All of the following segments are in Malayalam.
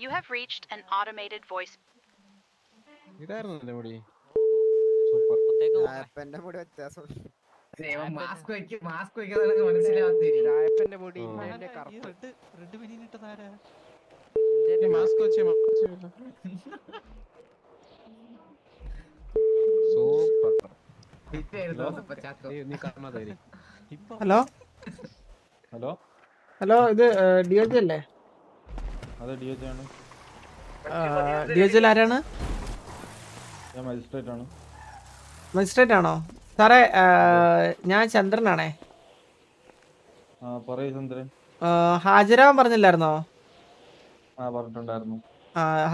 You have reached an automated voice. Hello hello hello, ഇത് DOJ അല്ലേ? അതെ DOJ ആണ്. DOJ ആരാണ്? ഞാൻ മജിസ്ട്രേറ്റ് ആണ്. മജിസ്ട്രേറ്റ് ആണോ സാറേ? ഞാൻ ചന്ദ്രനാണേ. പറയൂ ചന്ദ്രൻ. ഹാജരാവാൻ പറഞ്ഞില്ലായിരുന്നോ? പറഞ്ഞിട്ടുണ്ടായിരുന്നു.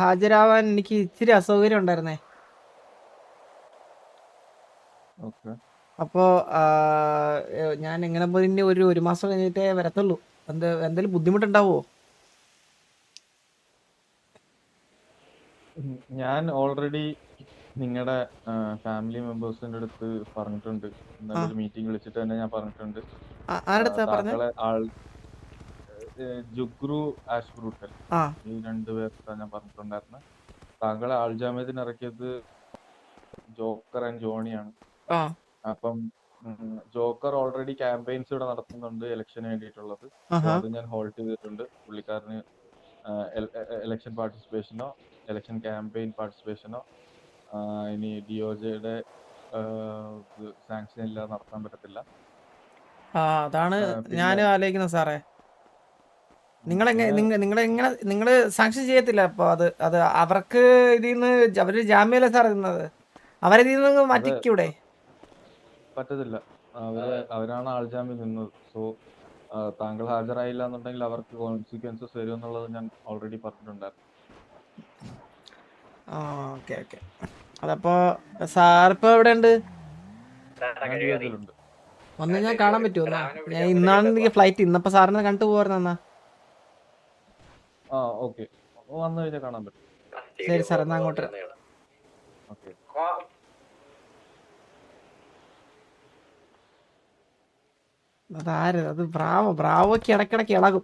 ഹാജരാവാൻ എനിക്ക് ഇച്ചിരി അസൗകര്യം ഉണ്ടായിരുന്നേ. അപ്പോ ഞാൻ എങ്ങനെ പോയി ഒരു മാസം കഴിഞ്ഞിട്ടേ വരത്തുള്ളൂ. എന്തെങ്കിലും ബുദ്ധിമുട്ടുണ്ടാവോ? ഞാൻ ഓൾറെഡി നിങ്ങളുടെ ഫാമിലി മെമ്പേഴ്സിന്റെ അടുത്ത് പറഞ്ഞിട്ടുണ്ട്. ഇന്നലെ മീറ്റിംഗ് വിളിച്ചിട്ട് തന്നെ ഞാൻ പറഞ്ഞിട്ടുണ്ട്. താങ്കളെ ജുഗ്രു ആഷ്ബ്രൂട്ടൽ ഈ രണ്ടുപേർക്ക് ഞാൻ പറഞ്ഞിട്ടുണ്ടായിരുന്നു. താങ്കളെ ആൾജാമ്യത്തിന് ഇറക്കിയത് ജോക്കർ ആൻഡ് ജോണിയാണ്. അപ്പം ജോക്കർ ഓൾറെഡി ക്യാമ്പയിൻസ് ഇവിടെ നടത്തുന്നുണ്ട് ഇലക്ഷന് വേണ്ടിയിട്ടുള്ളത്. അത് ഞാൻ ഹോൾഡ് ചെയ്തിട്ടുണ്ട്. പുള്ളിക്കാരന് ഇലക്ഷൻ പാർട്ടിസിപ്പേഷനോ ഇലക്ഷൻ ക്യാമ്പയിൻ പാർട്ടിസിപ്പേഷനോ ഇനി DOJയുടെ സാങ്ഷൻ ഇല്ലാതെ നടത്താൻ പറ്റത്തില്ല. അതാണ് ഞാനും ആലോചിക്കുന്നത് സാറേ. നിങ്ങള് സാങ്ഷൻ ചെയ്യത്തില്ല? അപ്പൊ അത് അവർക്ക് ഇതിന്ന് അവര് ജാമ്യല്ലേ സാർ ഇരുന്നത്? അവരിതിൽ നിന്ന് മാറ്റിക്കൂടെ? പറ്റത്തില്ല. അവരാണ് ആൾജാമ്യം നിന്നത്. സോ താങ്കൾ ഹാജരായില്ല എന്നുണ്ടെങ്കിൽ അവർക്ക് കോൺസിക്വൻസസ് വരും എന്നുള്ളത് ഞാൻ ഓൾറെഡി പറഞ്ഞിട്ടുണ്ടായിരുന്നു. അതപ്പോ സാറിപ്പോ എവിടെ ഉണ്ട്? ഒന്ന് ഞാൻ കാണാൻ പറ്റുമോ? ഞാൻ ഇന്നാണ് എനിക്ക് ഫ്ലൈറ്റ്. ഇന്നപ്പോ സാറിനെ കണ്ടു പോവാറുന്ന. ഓക്കെ, വന്നു കഴിഞ്ഞാൽ കാണാൻ പറ്റും. ശരി സാർ, എന്നാ അങ്ങോട്ട്. അതാര്? അത് ബ്രാവോക്ക് ഇടക്കിടക്ക് ഇളകും.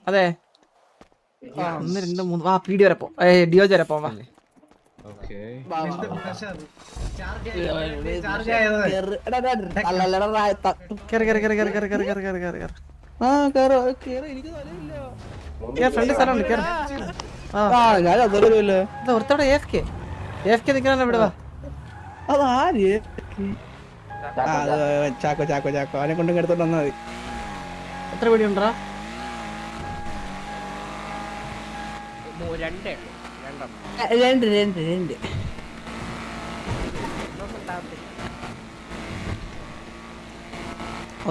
അതെ, 1 2 3 PD വരെ പോ. DOJ വരെ പോവാ. ഫ്രണ്ട് സ്ഥലമുണ്ട്. ഒരുത്തോടെ AFK നിൽക്കണ ഇവിടെ വാ. ചാക്കോ അവനെ കൊണ്ടും എടുത്തോണ്ട് വന്നാൽ മതി. എത്ര പേടി ഉണ്ടാ? 2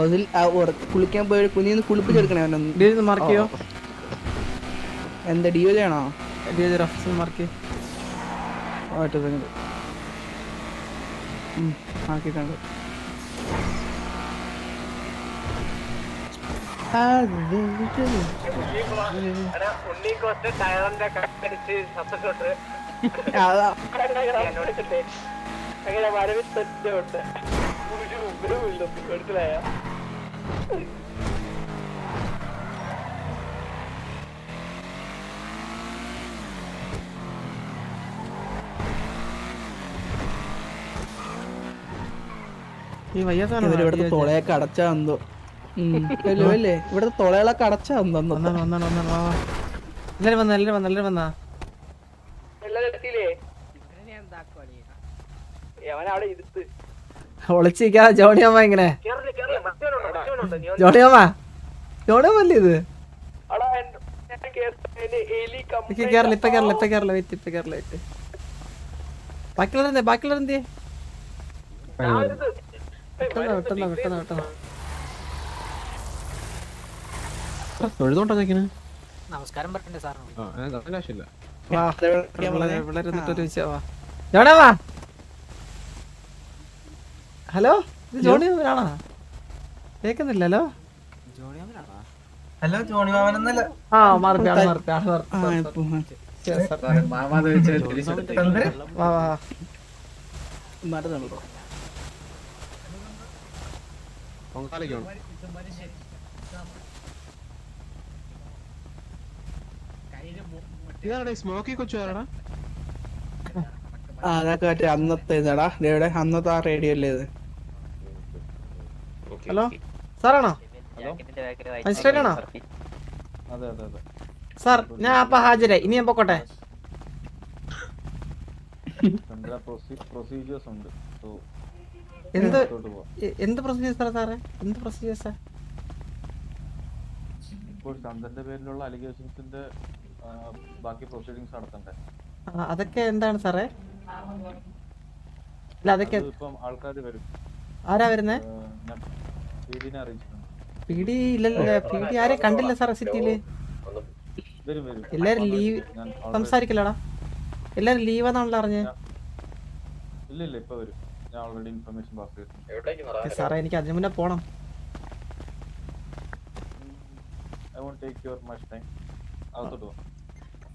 അതിൽ കുളിക്കാൻ പോയി കുഞ്ഞിന്ന് കുളിപ്പിച്ചെടുക്കണേ അവനൊന്ന്. മാർക്ക് ചെയ്യോ? എന്താ DOJ ആണോ? DOJ ഓഫീസർ മാർക്ക് ആക്കിയിട്ടുണ്ട്. ഇവിടുത്തെ തൊളയൊക്കെ അടച്ചാ എന്തോ അല്ലേ? ഇവിടുത്തെ തൊളകളൊക്കെ അടച്ചാ എന്തോ. എല്ലാരും വന്നാ ഒളിച്ചിരിക്കാ. ജോണിയമ്മ ഇങ്ങനെ ജോണിയമ്മല്ലേ ഇത്? കേരള ബാക്കിയുള്ളവർ എന്തിയെ? വെട്ടണോ തൊഴുതോണ്ടാ ചോദിക്കണേ? നമസ്കാരം പറയണ്ടേ സാറിന്? ആവശ്യമില്ല. ജോണിയമ്മ, ഹലോ, ഇത് ജോണിയമ്മനാണോ? കേക്കുന്നില്ലല്ലോ. ഹലോ ജോണി മാമനല്ല ആ മാറിപ്പാണ് മറന്നുള്ളൂ. സ്മോക്കി കൊച്ചു ആരാടാ? അതൊക്കെ മറ്റേ അന്നത്തെ ഇതാടാ ഇവിടെ അന്നത്തെ ആ റേഡിയോ അല്ലേ ഇത്. ഹലോ സാറാണോ? മജിസ്ട്രേറ്റ് ആണോ? അതെ അതെ അതെ. സാർ ഞാൻ അപ്പൊ ഹാജരായി, ഇനി ഞാൻ പൊക്കോട്ടെ? ചന്ദ്ര പ്രൊസീജിയേഴ്സ് ഉണ്ട്. സോ എന്ത് പോവാം. എന്ത് പ്രൊസീജിയർ സാറേ? എന്ത് പ്രൊസീജിയർ സാർ? ഇപ്പോൾ ചന്ദ്രന്റെ പേരിലുള്ള അലിഗേഷൻസിന്റെ ബാക്കി പ്രൊസീഡിങ്സ് നടത്തണ്ടേ? അതൊക്കെ എന്താണ് സാറേ? അല്ല അതൊക്കെ ഇപ്പം ആൾക്കാർ വരും. ആരാ വരുന്നേ? ഞാൻ പീഡിനെ അറിയിച്ചിട്ടുണ്ട്. പിടി ഇല്ലല്ലോ, പിടി ആരെ കണ്ടില്ല സാറേ സിറ്റിയില്. വരും വരും. എല്ലാരും ലീവ് സംസാരിക്കലടാ, എല്ലാരും ലീവാന്നാണല്ലോ അറിഞ്ഞത്. ഇല്ല ഇല്ല ഇപ്പൊ വരും. ഞാൻ ഓൾറെഡി ഇൻഫർമേഷൻ പാസ് ചെയ്തിട്ടുണ്ട്. സാറേ എനിക്ക് അതിന് മുന്നേ പോണം. I won't take your much time. അകത്തോട്ട് പോവാം.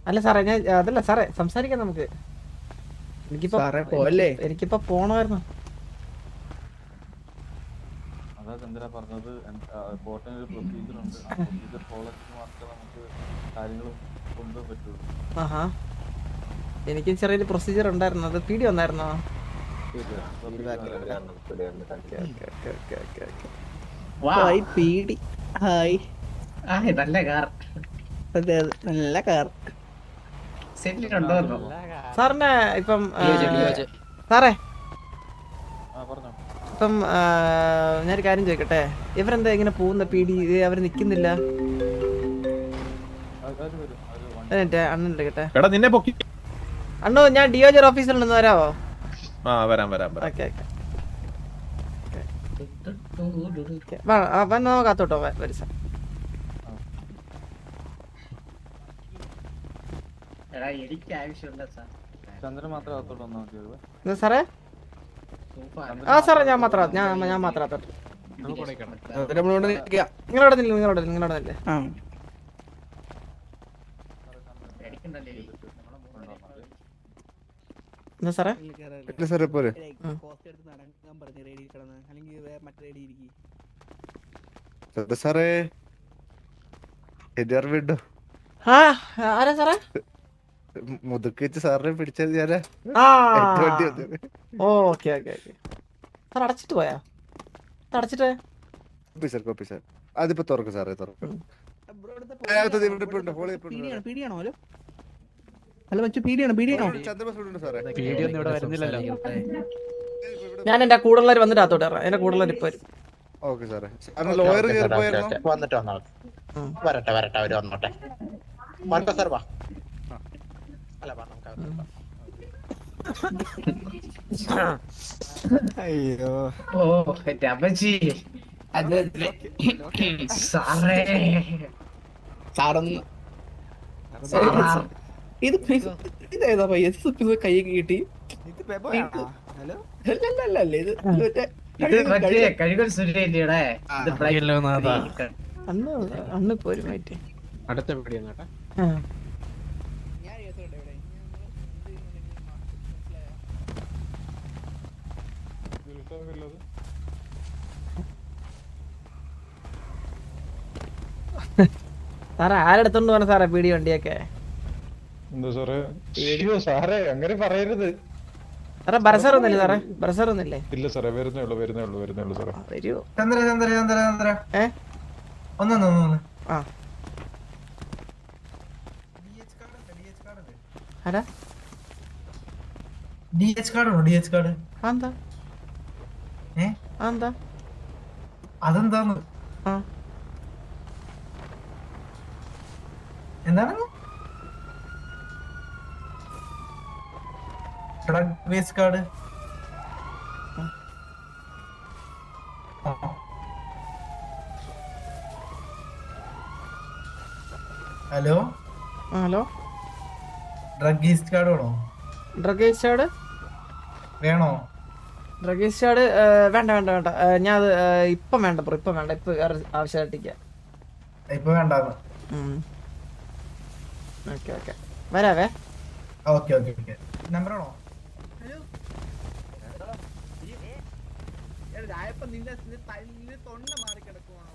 അല്ല സാറേ ഞാൻ അതല്ല സാറേ, സംസാരിക്കാം നമുക്ക്. സാറേ പോവല്ലേ? എനിക്കിപ്പോ പോണമായിരുന്നു. അതാ ചന്ദ്ര പറഞ്ഞത്, കോർട്ടിന് ഒരു പ്രൊസീജിയർ ഉണ്ട്. ആ പ്രൊസീജിയർ ഫോളോ ചെയ്ത് മാത്രമേ നമുക്ക് കാര്യങ്ങൾ കൊണ്ടുപോകാൻ പറ്റുള്ളൂ. ആഹാ, എനിക്ക് ചെറിയൊരു പ്രൊസീജിയർ ഉണ്ടായിരുന്നു. അത് പീടി വന്നായിരുന്നോ? ഹായ് പീടി. ഹായ്. നല്ല കാർ അതെ അതെ നല്ല കാർ. സെറ്റിലുണ്ടോ? സാറിന് ഇപ്പം സാറേ പറഞ്ഞോ. ഇപ്പം ഞാനൊരു കാര്യം ചോദിക്കട്ടെ, ഇവരെന്താ ഇങ്ങനെ പോകുന്ന പീടി? അവര് നിക്കുന്നില്ല. അണ്ണൻ കേട്ടെ അണ്ണു, ഞാൻ ഡിഒജി ഓഫീസിലുണ്ടെന്ന് വരാവോ? വരാം വരാം. ഓക്കെ ഓക്കെ വന്നോ, കാത്തോട്ടോ വരും സാർ. എനിക്ക് ആവശ്യമില്ല സാർ. ചന്ദ്രൻ മാത്രം അകത്തോട്ട് വന്നാൽ മതിയോ? എന്താ സാറേ? ആ സാറേ ഞാൻ മാത്രം അകത്തോട്ട്. നിങ്ങളവിടെ നില്ലേ? ആ എന്താ സാറേ? സാറേ ആ ആരാ സാറേ? മുതുക്കി വെച്ച് സാറിനെ പിടിച്ചത് ഞാനാ. Okay okay okay. സാർ അടച്ചിട്ട് പോയാ? അടച്ചിട്ട് ഓഫീസർ അതിപ്പോ തുറക്കും സാറേ, തുറക്കും. പീടിയാണോ? ഹലോ മച്ചു, പീടിയാണോ? ഞാൻ എന്റെ കൂടുതൽ വന്നിട്ട് അകത്തോട്ട് ഇറങ്ങാം. എന്റെ കൂടുതൽ ഇപ്പൊ വരും. ഓക്കെ സാറേ. ലോയർ വന്നിട്ട് വരട്ടെ അവര് വന്നോട്ടെ. സാർ വാ. അല്ല വാ, നമുക്ക് അയ്യോ ഓ രമജി, സാറേ സാറൊന്ന് ഇതേതാ പയ്യ കൈ കിട്ടി? കഴികൾ സുരേലിയുടെ അന്ന് പോരുമായിട്ട് അടുത്ത വീഡിയോ കേട്ടാ. സാറേ ആരെടുത്തോണ്ട് പോണ സാറേ പീടി വണ്ടിയൊക്കെ? എന്താ സാറേ? സാറേ അങ്ങനെ പറയരുത്. സാറേ ബർസർ ഒന്നില്ലേ സാറേ? ബർസർ ഒന്നില്ലേ? ഇല്ല സാറേ, വരുന്നേ ഉള്ളൂ സാറേ. വരുവോ? ഒന്ന് ആ ആരാ? DH കാർഡാണോ? DH കാർഡ് എന്താ? എന്താ അതെന്താന്ന്? എന്താണ്? Drug waste card. Hello hello, drug east card വേണോ? ഡ്രഗേജ് കാർഡ് വേണോ? ഡ്രഗേജ് കാർഡ് വേണ്ട. ഞാൻ അത് ഇപ്പം വേണ്ട ബ്രോ, ഇപ്പം വേണ്ട. ഇപ്പം ആവശ്യമായിട്ടിരിക്കുക. ഇപ്പൊ വേണ്ടാന്ന്. ഓക്കെ ഓക്കെ വരാവേ. Okay okay okay. നമ്പറാണോ? തൊണ്ട മാറി കിടക്കുവാണോ?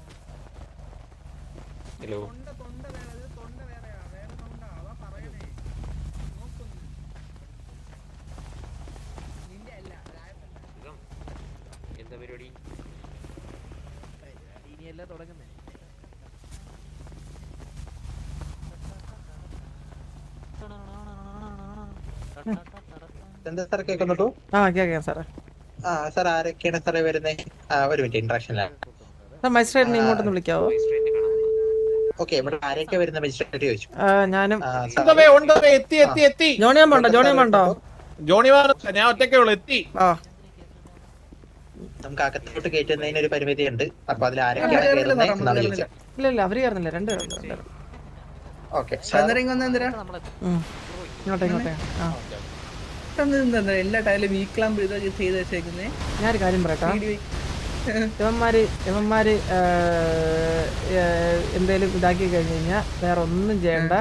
ഹലോ തൊണ്ട വേറെ, തൊണ്ട വേറെയാ, വേറെ തൊണ്ട. അതാ പറയണേ. നോക്കുന്നു. നിന്റെ അല്ല, രായപ്പല്ല. എന്താ പരിപാടി? ഇനിയല്ലേ തുടങ്ങുന്നേ. എന്താ സാർ കേൾക്കുന്നുണ്ടോ? ആ കേൾക്കാം സാറേ. സാർ ആരൊക്കെയാണ് സാറേ വരുന്നേ? ഒരു മിനിറ്റ് ഇൻട്രാക്ഷനിലാണ്. സാർ മജിസ്ട്രേറ്റിനെ ഇങ്ങോട്ടൊന്ന് വിളിക്കാവോ? ഓക്കെ, ഇവിടെ ആരൊക്കെ വരുന്ന മജിസ്ട്രേറ്റ് ചോദിച്ചു. ഞാനും എത്തി. ജോണിയാൻ പോണ്ടോ? ജോണിയാൻ പോണ്ടോ? ജോണി ഞാൻ ഒറ്റയ്ക്കേ ഉള്ളൂ. എത്തി. ആ നമുക്ക് അകത്തോട്ട് കയറ്റുന്നതിന് ഒരു പരിമിതി ഉണ്ട്. അപ്പൊ അതിൽ ആരൊക്കെയാണ് കയറുന്നത് എന്നാണ് ചോദിച്ചത്. ഇല്ല ഇല്ല അവര് കയറുന്നില്ല, രണ്ടുപേരും. ഓക്കെ, ഇങ്ങോട്ടെ ഇങ്ങോട്ടെ. ആ എല്ലാ ടൈലും വീക്ലാമ്പ് ഇതൊക്കെ ചെയ്ത് വെച്ചേക്കുന്നേ. ഞാനൊരു കാര്യം പറയട്ടാ. ഇവന്മാര് എന്തേലും ഇതാക്കി കഴിഞ്ഞു കഴിഞ്ഞാൽ വേറെ ഒന്നും ചെയ്യണ്ട.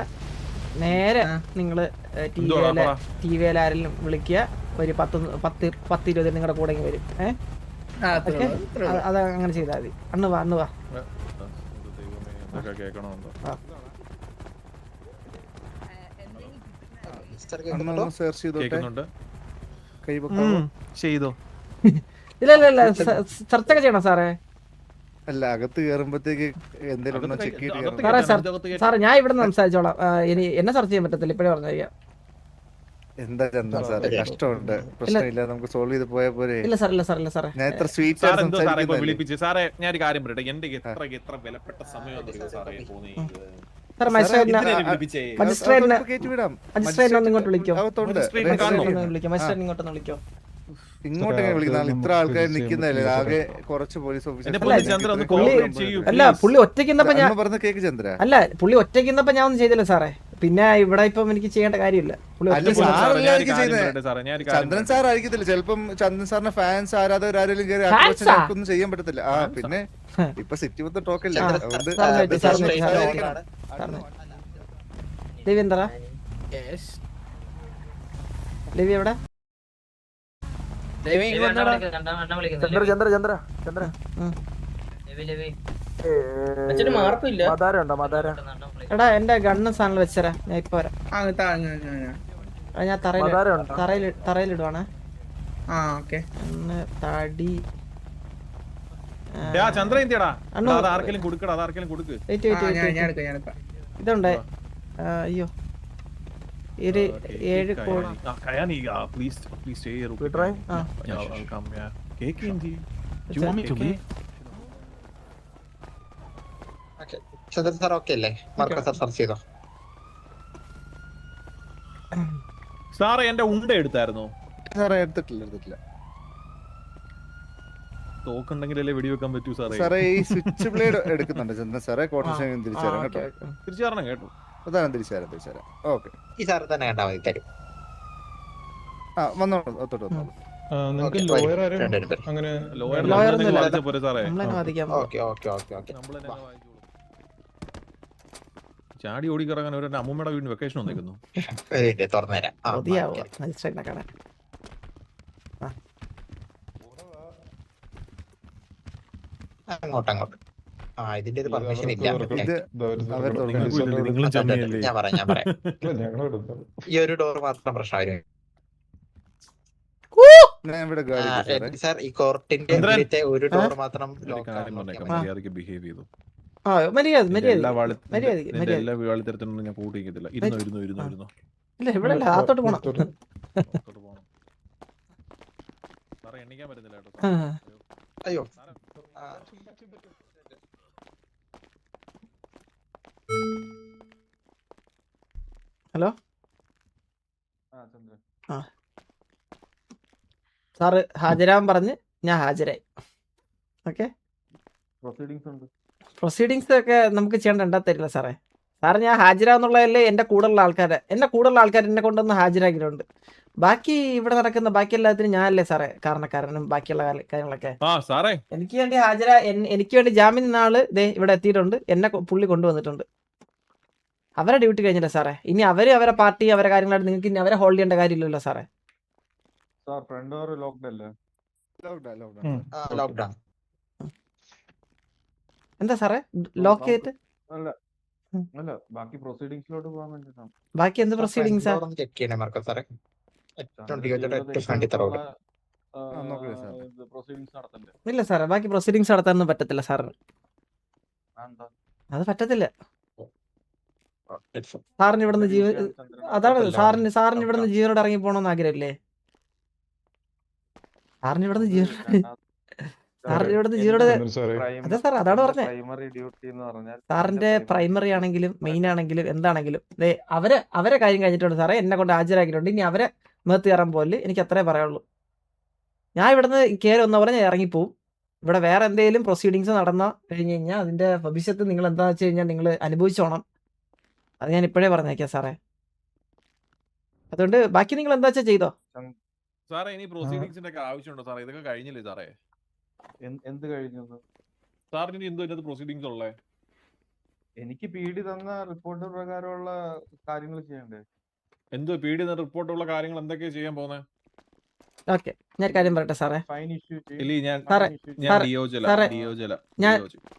നേരെ നിങ്ങള് ടി വിയിൽ ആരെങ്കിലും വിളിക്കുക. ഒരു 10-20 നിങ്ങളുടെ കൂടെ വരും. ഓക്കെ, അത് അങ്ങനെ ചെയ്താൽ മതി. അന്ന് വാ. സെർച്ച് ചെയ്തോട്ടെ. കൈ ചെയ്തോ. ഇല്ല സെർച്ചൊക്കെ ചെയ്യണം സാറേ. അല്ല, അകത്ത് കയറുമ്പോഴത്തേക്ക് എന്തെങ്കിലും ചെക്ക് ചെയ്ത് സാറേ ഞാൻ ഇവിടെ നിന്ന് സംസാരിച്ചോളാം. ഇനി എന്നെ സെർച്ച് ചെയ്യാൻ പറ്റത്തില്ല, ഇപ്പഴേ പറഞ്ഞിരിക്കാം. എന്താ ചന്ദ്രൻ സാറേ, കഷ്ടമുണ്ട്. പ്രശ്നമില്ല, നമുക്ക് സോൾവ് ചെയ്ത് പോയാൽ പോരെ. ഇല്ല സാറേ ഞാൻ എത്ര സ്വീറ്റ് വിളിപ്പിച്ച് സാറേ, ഞാൻ ഒരു കാര്യം പറയട്ടെ. എന്റെ എത്ര വിലപ്പെട്ട സമയം സാറേ മജിസ്ട്രേറ്റിനെ ഒന്ന് ഇങ്ങോട്ട് വിളിക്കോ? ഇങ്ങോട്ടെങ്ങനെ വിളിക്കുന്ന ഇത്ര ആൾക്കാർ നിൽക്കുന്നതല്ലേ? ആകെ കുറച്ച് പോലീസ് അല്ല പുള്ളി ഒറ്റയ്ക്കുന്നപ്പോ ഞാൻ പറഞ്ഞ കേക്ക് ചന്ദ്ര. അല്ല പുള്ളി ഒറ്റയ്ക്കുന്നപ്പോ ഞാൻ ഒന്നും ചെയ്തില്ല സാറേ. പിന്നെ ഇവിടെ ഇപ്പം എനിക്ക് ചെയ്യേണ്ട കാര്യമില്ല. ചന്ദ്രൻ സാർ ആയിരിക്കത്തില്ല, ചിലപ്പം ചന്ദ്രൻ സാറിന്റെ ഫാൻസ് ആരാധകർ ആരെങ്കിലും കയറി ഒന്നും ചെയ്യാൻ പറ്റത്തില്ല. പിന്നെ ഇപ്പൊ സിറ്റി മൊത്തം ടോക്കല്ലേ. ലിവി ലിവി എവിടെ? എടാ എന്റെ ഗണ്ണ് സാധനം വെച്ചരാ, ഞാൻ ഇപ്പൊ വരാം. ഞാൻ തറയിലിടുവാണേ. തടി ഇതുണ്ട്. അയ്യോ 7 കോടി. ചന്ദ്രൻ സാർ ഓക്കെ അല്ലേ? മാർക്കോ സാർ സെർച്ച് ചെയ്തോ? സാറേ എന്റെ ഉണ്ട എടുത്തായിരുന്നോ? സാറേ എടുത്തിട്ടില്ല. തോക്കുണ്ടെങ്കിലല്ലേ വെടിവെക്കാൻ പറ്റൂ സാറേ. സാറേ ഈ സ്വിച്ച് ബ്ലേഡ് എടുക്കുന്നുണ്ട് ചന്ദ്രൻ സാറേ. കോട്ടേഷൻ തിരിച്ചുതരാം കേട്ടോ. തിരിച്ചുതരണം കേട്ടോ. അതാണ് തിരിച്ചുതരാം. ഓക്കെ, ഈ സാർ തന്നെ കണ്ടാൽ മതി, തരും. വന്നോളൂ, ഒത്തോട്ട് വന്നോളൂ. ചാടി ഓടി കിറങ്ങാൻ ഒരു അമ്മൂമ്മയുടെ വീടിന് വെക്കേഷൻ വന്നിരിക്കുന്നു. അങ്ങോട്ട് ഇതിന്റെ പെർമിഷൻ ഇല്ല. ഞാൻ പറയാം. ഈ ഒരു ഡോർ മാത്രം പ്രശ്നമായിരുന്നു സാർ. ഈ കോർട്ടിന്റെ ഒരു ഡോർ മാത്രം ബിഹേവ് ചെയ്തു. എല്ലാ വാളിത്തരത്തിനൊന്നും ഞാൻ കൂട്ടിക്കത്തില്ല. ഇരുന്നോ. ഇല്ല ഇവിടെ അകത്തോട്ട് പോണം. സാറേ എണ്ണിക്കാൻ പറ്റുന്നില്ല കേട്ടോ. അയ്യോ ഹലോ സാറ് ഹാജരാൻ പറഞ്ഞ് ഞാൻ ഹാജരായി. ഓക്കെ, പ്രൊസീഡിങ്സ് ഒക്കെ നമുക്ക് ചെയ്യേണ്ട തരില്ല സാറേ. സാർ ഞാൻ ഹാജരാന്നുള്ളതല്ലേ എൻ്റെ കൂടെയുള്ള ആൾക്കാരെ എന്നെ കൊണ്ടൊന്ന് ഹാജരാക്കിയിട്ടുണ്ട്. ബാക്കി ഇവിടെ നടക്കുന്ന ബാക്കി എല്ലാത്തിനും ഞാനല്ലേ സാറേ കാരണക്കാരനും ബാക്കിയുള്ള കാര്യങ്ങളൊക്കെ. ആ സാറേ എനിക്ക് വേണ്ടി എനിക്ക് വേണ്ടി ജാമ്യം നിന്ന ആള് ദേ ഇവിടെ എത്തിയിട്ടുണ്ട്. എന്നെ പുള്ളി കൊണ്ടുവന്നിട്ടുണ്ട്. അവരെ ഡ്യൂട്ടി കഴിഞ്ഞില്ല സാറേ. ഇനി അവരെ പാർട്ടി അവരെ കാര്യങ്ങളായിട്ട് നിങ്ങൾക്ക് ഇനി അവരെ ഹോൾഡ് ചെയ്യേണ്ട കാര്യമില്ലല്ലോ സാറേ. സാർ ഫ്രണ്ട് ഡോർ ലോക്ക്ഡ് അല്ലേ? ലോക്ക്ഡൌൺ. എന്താ സാറേ ലോക്ക് ചെയ്തിട്ട്? അല്ല ബാക്കി പ്രൊസീഡിങ്സിലോട്ട് പോകാൻ വേണ്ടിട്ടാണ്. ബാക്കി എന്ത് പ്രൊസീഡിങ്സാ? ചെക്ക് ചെയ്യണേ മാർക്കോ സാറേ. ഏറ്റവും ഡിയോയുടെ ഏറ്റവും ഫ്രണ്ടിൽ തറവ്. പ്രൊസീഡിങ്സ് നടത്തണ്ടേ? ഇല്ല സാറേ ബാക്കി പ്രൊസീഡിങ്സ് നടത്താനൊന്നും പറ്റത്തില്ല സാറിന്. എന്താ അത് പറ്റത്തില്ല. സാറിന് ഇവിടുന്ന് അതാണ് സാറിന് ഇവിടുന്ന് ജീവനോട് ഇറങ്ങി പോകണമെന്ന് ആഗ്രഹമില്ലേ? സാറിന് ഇവിടുന്ന് ജീവനോട് അതെ സാർ അതാണ് പറഞ്ഞത്. പ്രൈമറി ഡ്യൂട്ടി എന്ന് പറഞ്ഞാൽ സാറിന്റെ പ്രൈമറി ആണെങ്കിലും മെയിൻ ആണെങ്കിലും എന്താണെങ്കിലും അവരെ കാര്യം കഴിഞ്ഞിട്ടുണ്ട് സാറേ. എന്നെ കൊണ്ട് ഹാജരാക്കിയിട്ടുണ്ട്. ഇനി അവരെ മേത്ത് കയറാൻ പോലെ എനിക്ക് അത്രേ പറയുള്ളൂ. ഞാൻ ഇവിടുന്ന് കയറി വന്ന പോലെ ഞാൻ ഇറങ്ങിപ്പോവും. ഇവിടെ വേറെ എന്തെങ്കിലും പ്രൊസീഡിങ്സ് നടന്ന കഴിഞ്ഞ് കഴിഞ്ഞാൽ അതിന്റെ ഭവിഷ്യത്ത് നിങ്ങൾ എന്താണെന്ന് വെച്ച് കഴിഞ്ഞാൽ നിങ്ങൾ അനുഭവിച്ചോണം. അത് ഞാൻ ഇപ്പോഴേ പറഞ്ഞേക്കാം സാറേ. അതുകൊണ്ട് ബാക്കി നിങ്ങൾ എന്താ വെച്ചാൽ ചെയ്തോ. സാറേ ഇനി പ്രൊസീഡിങ്സിന്റെ ഒക്കെ ആവശ്യമുണ്ടോ സാറേ? ഇതൊക്കെ കഴിഞ്ഞില്ലേ സാറേ? എന്ത് കഴിഞ്ഞത് സാറിന് ഇനി എന്തോ ഇതിനകത്ത് പ്രൊസീഡിങ്സ് ഉള്ളേ? എനിക്ക് PD തന്ന റിപ്പോർട്ട് പ്രകാരമുള്ള കാര്യങ്ങൾ ചെയ്യണ്ടേ? എന്തോ PD റിപ്പോർട്ടുള്ള കാര്യങ്ങൾ എന്തൊക്കെയാ ചെയ്യാൻ പോകുന്നത്? ഓക്കെ ഞാൻ ഒരു കാര്യം പറയട്ടെ സാറേ. ഫൈൻ ഇഷ്യൂ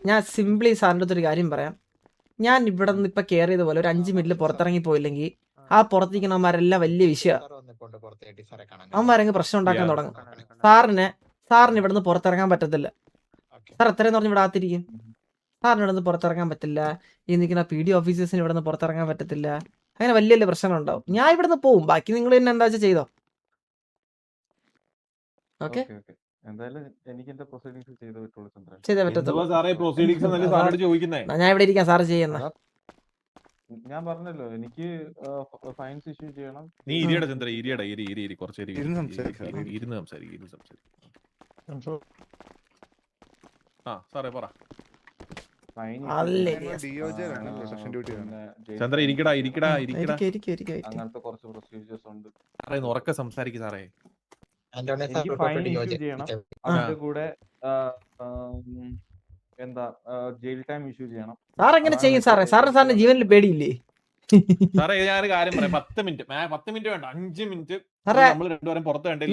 ഞാൻ സിംപ്ലി സാറിൻ്റെ അടുത്തൊരു കാര്യം പറയാം. ഞാൻ ഇവിടെ നിന്ന് ഇപ്പൊ കെയർ ചെയ്ത പോലെ ഒരു 5 മിനിറ്റ് പുറത്തിറങ്ങി പോയില്ലെങ്കിൽ ആ പുറത്തിരിക്കണവന്മാരെല്ലാം വലിയ വിഷയമാണ്. അവന്മാരങ്ങ് പ്രശ്നം ഉണ്ടാക്കാൻ തുടങ്ങും. സാറിന് ഇവിടുന്ന് പുറത്തിറങ്ങാൻ പറ്റത്തില്ല. സാർ എത്രയെന്ന് പറഞ്ഞ് ഇവിടെ ആത്തിരിക്കും. സാറിന് ഇവിടുന്ന് പുറത്തിറങ്ങാൻ പറ്റില്ല. ഈ നിൽക്കുന്ന PD ഓഫീസേഴ്സിന് ഇവിടുന്ന് പുറത്തിറങ്ങാൻ പറ്റത്തില്ല. അങ്ങനെ വലിയ വലിയ പ്രശ്നങ്ങളുണ്ടാവും. ഞാൻ ഇവിടുന്ന് പോവും. ബാക്കി നിങ്ങൾ തന്നെ എന്താ വെച്ചാൽ ചെയ്തോ. ഓക്കെ എന്തായാലും എനിക്ക് എന്റെ പ്രൊസീഡിങ്സ് ചെയ്തേ പറ്റുള്ളൂ ചന്ദ്രൻ. ചെയ്തേ പറ്റത്തുള്ളൂ. ഞാൻ ഇവിടെ ഇരിക്കാം സാറ് ചെയ്യുന്ന. ഞാൻ പറഞ്ഞല്ലോ എനിക്ക് ഫൈൻസ് ഇഷ്യൂ ചെയ്യണം. നീ ഇരിയട ചന്ദ്ര കുറച്ച് സാറേ പറ. ചന്ദ്ര ഇരിക്കടാ അങ്ങനത്തെ കുറച്ച് പ്രൊസീജിയേഴ്സ് ഉണ്ട്. ഉറക്കെ സംസാരിക്കും സാറേ. എനിക്ക് ഫൈൻ ഇഷ്യൂ ചെയ്യണം. അതിന്റെ കൂടെ എന്താ ജയിൽ ടൈം ഇഷ്യൂ ചെയ്യണം. സാർ എങ്ങനെ ചെയ്യും സാറേ? സാറിന്റെ ജീവനിൽ പേടിയില്ലേ? സാറേ ഞാൻ കാര്യം പറയാം. 10 മിനിറ്റ് വേണ്ട 5 മിനിറ്റ് നമ്മൾ രണ്ടുപേരും പുറത്ത് വേണ്ടേ?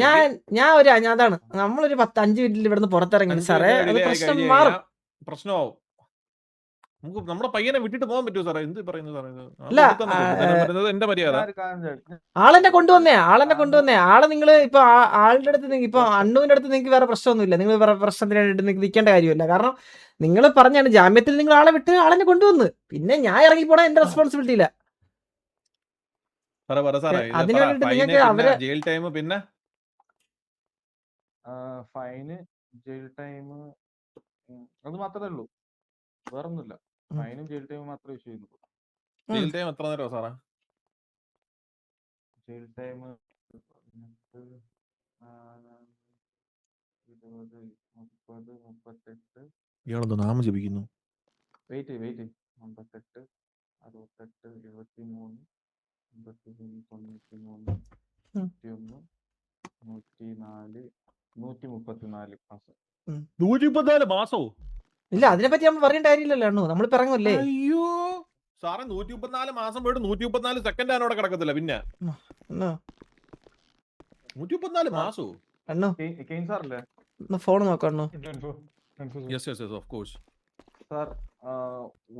അതാണ് നമ്മളൊരു 5 മിനിറ്റിൽ ഇവിടുന്ന് പുറത്തിറങ്ങി സാറേ. അത് പ്രശ്നം മാറും. പ്രശ്നമാവും. നമുക്ക് നമ്മുടെ പയ്യനെ വിട്ടിട്ട് പോകാൻ പറ്റുമോ സാറേ? എന്ത് പറയുന്നത് സാറേ? എന്റെ മര്യാദ. ആളെന്നെ കൊണ്ടുവന്നേ ആളെ നിങ്ങൾ ഇപ്പൊ ആളുടെ അടുത്ത് ഇപ്പൊ അണ്ണുവിന്റെ അടുത്ത് നിങ്ങൾക്ക് വേറെ പ്രശ്നമൊന്നുമില്ല. നിങ്ങൾ വേറെ പ്രശ്നത്തിനായിട്ട് നിങ്ങൾക്ക് നിൽക്കേണ്ട കാര്യമില്ല. കാരണം നിങ്ങൾ പറഞ്ഞാണ് ജാമ്യത്തിൽ നിങ്ങൾ ആളെ വിട്ട് ആളെന്നെ കൊണ്ടുവന്ന്. പിന്നെ ഞാൻ ഇറങ്ങി പോണ എന്റെ റെസ്പോൺസിബിലിറ്റി ഇല്ല. അതിന് വേണ്ടിട്ട് നിങ്ങൾക്ക് അവര് ജയിൽ ടൈം പിന്നെ ഫൈന് ജയിൽ ടൈം അത് മാത്രമേ ഉള്ളൂ. വേറൊന്നുമില്ല. ഫൈനും ജയിൽ ടൈം മാത്രമേ ഇഷ്യൂ ചെയ്യുന്നുള്ളൂ. ജയിൽ ടൈം എത്ര നേരം സാറേ? Jail time 20, 30, 38. ഇയാളെന്തോ നാമം ജപിക്കുന്നു. വെയിറ്റ് 38, 68, 73, 93, 91, 104, 134 മാസം. 134 മാസോ? ഇല്ല അതിനെപ്പറ്റി നമ്മൾ പറയേണ്ട കാര്യമില്ലല്ലോ അണ്ണു. നമ്മൾ പിറങ്ങല്ലേ. അയ്യോ സാറേ 134 മാസം പോയിട്ട് 134 സെക്കൻഡ് ആണ് അവിടെ കിടക്കത്തില്ല. പിന്നെ 134 മാസോ? അണ്ണു കെയിൻ സാറല്ലേ ഫോൺ നോക്കണ്ണു. Yes of course sir.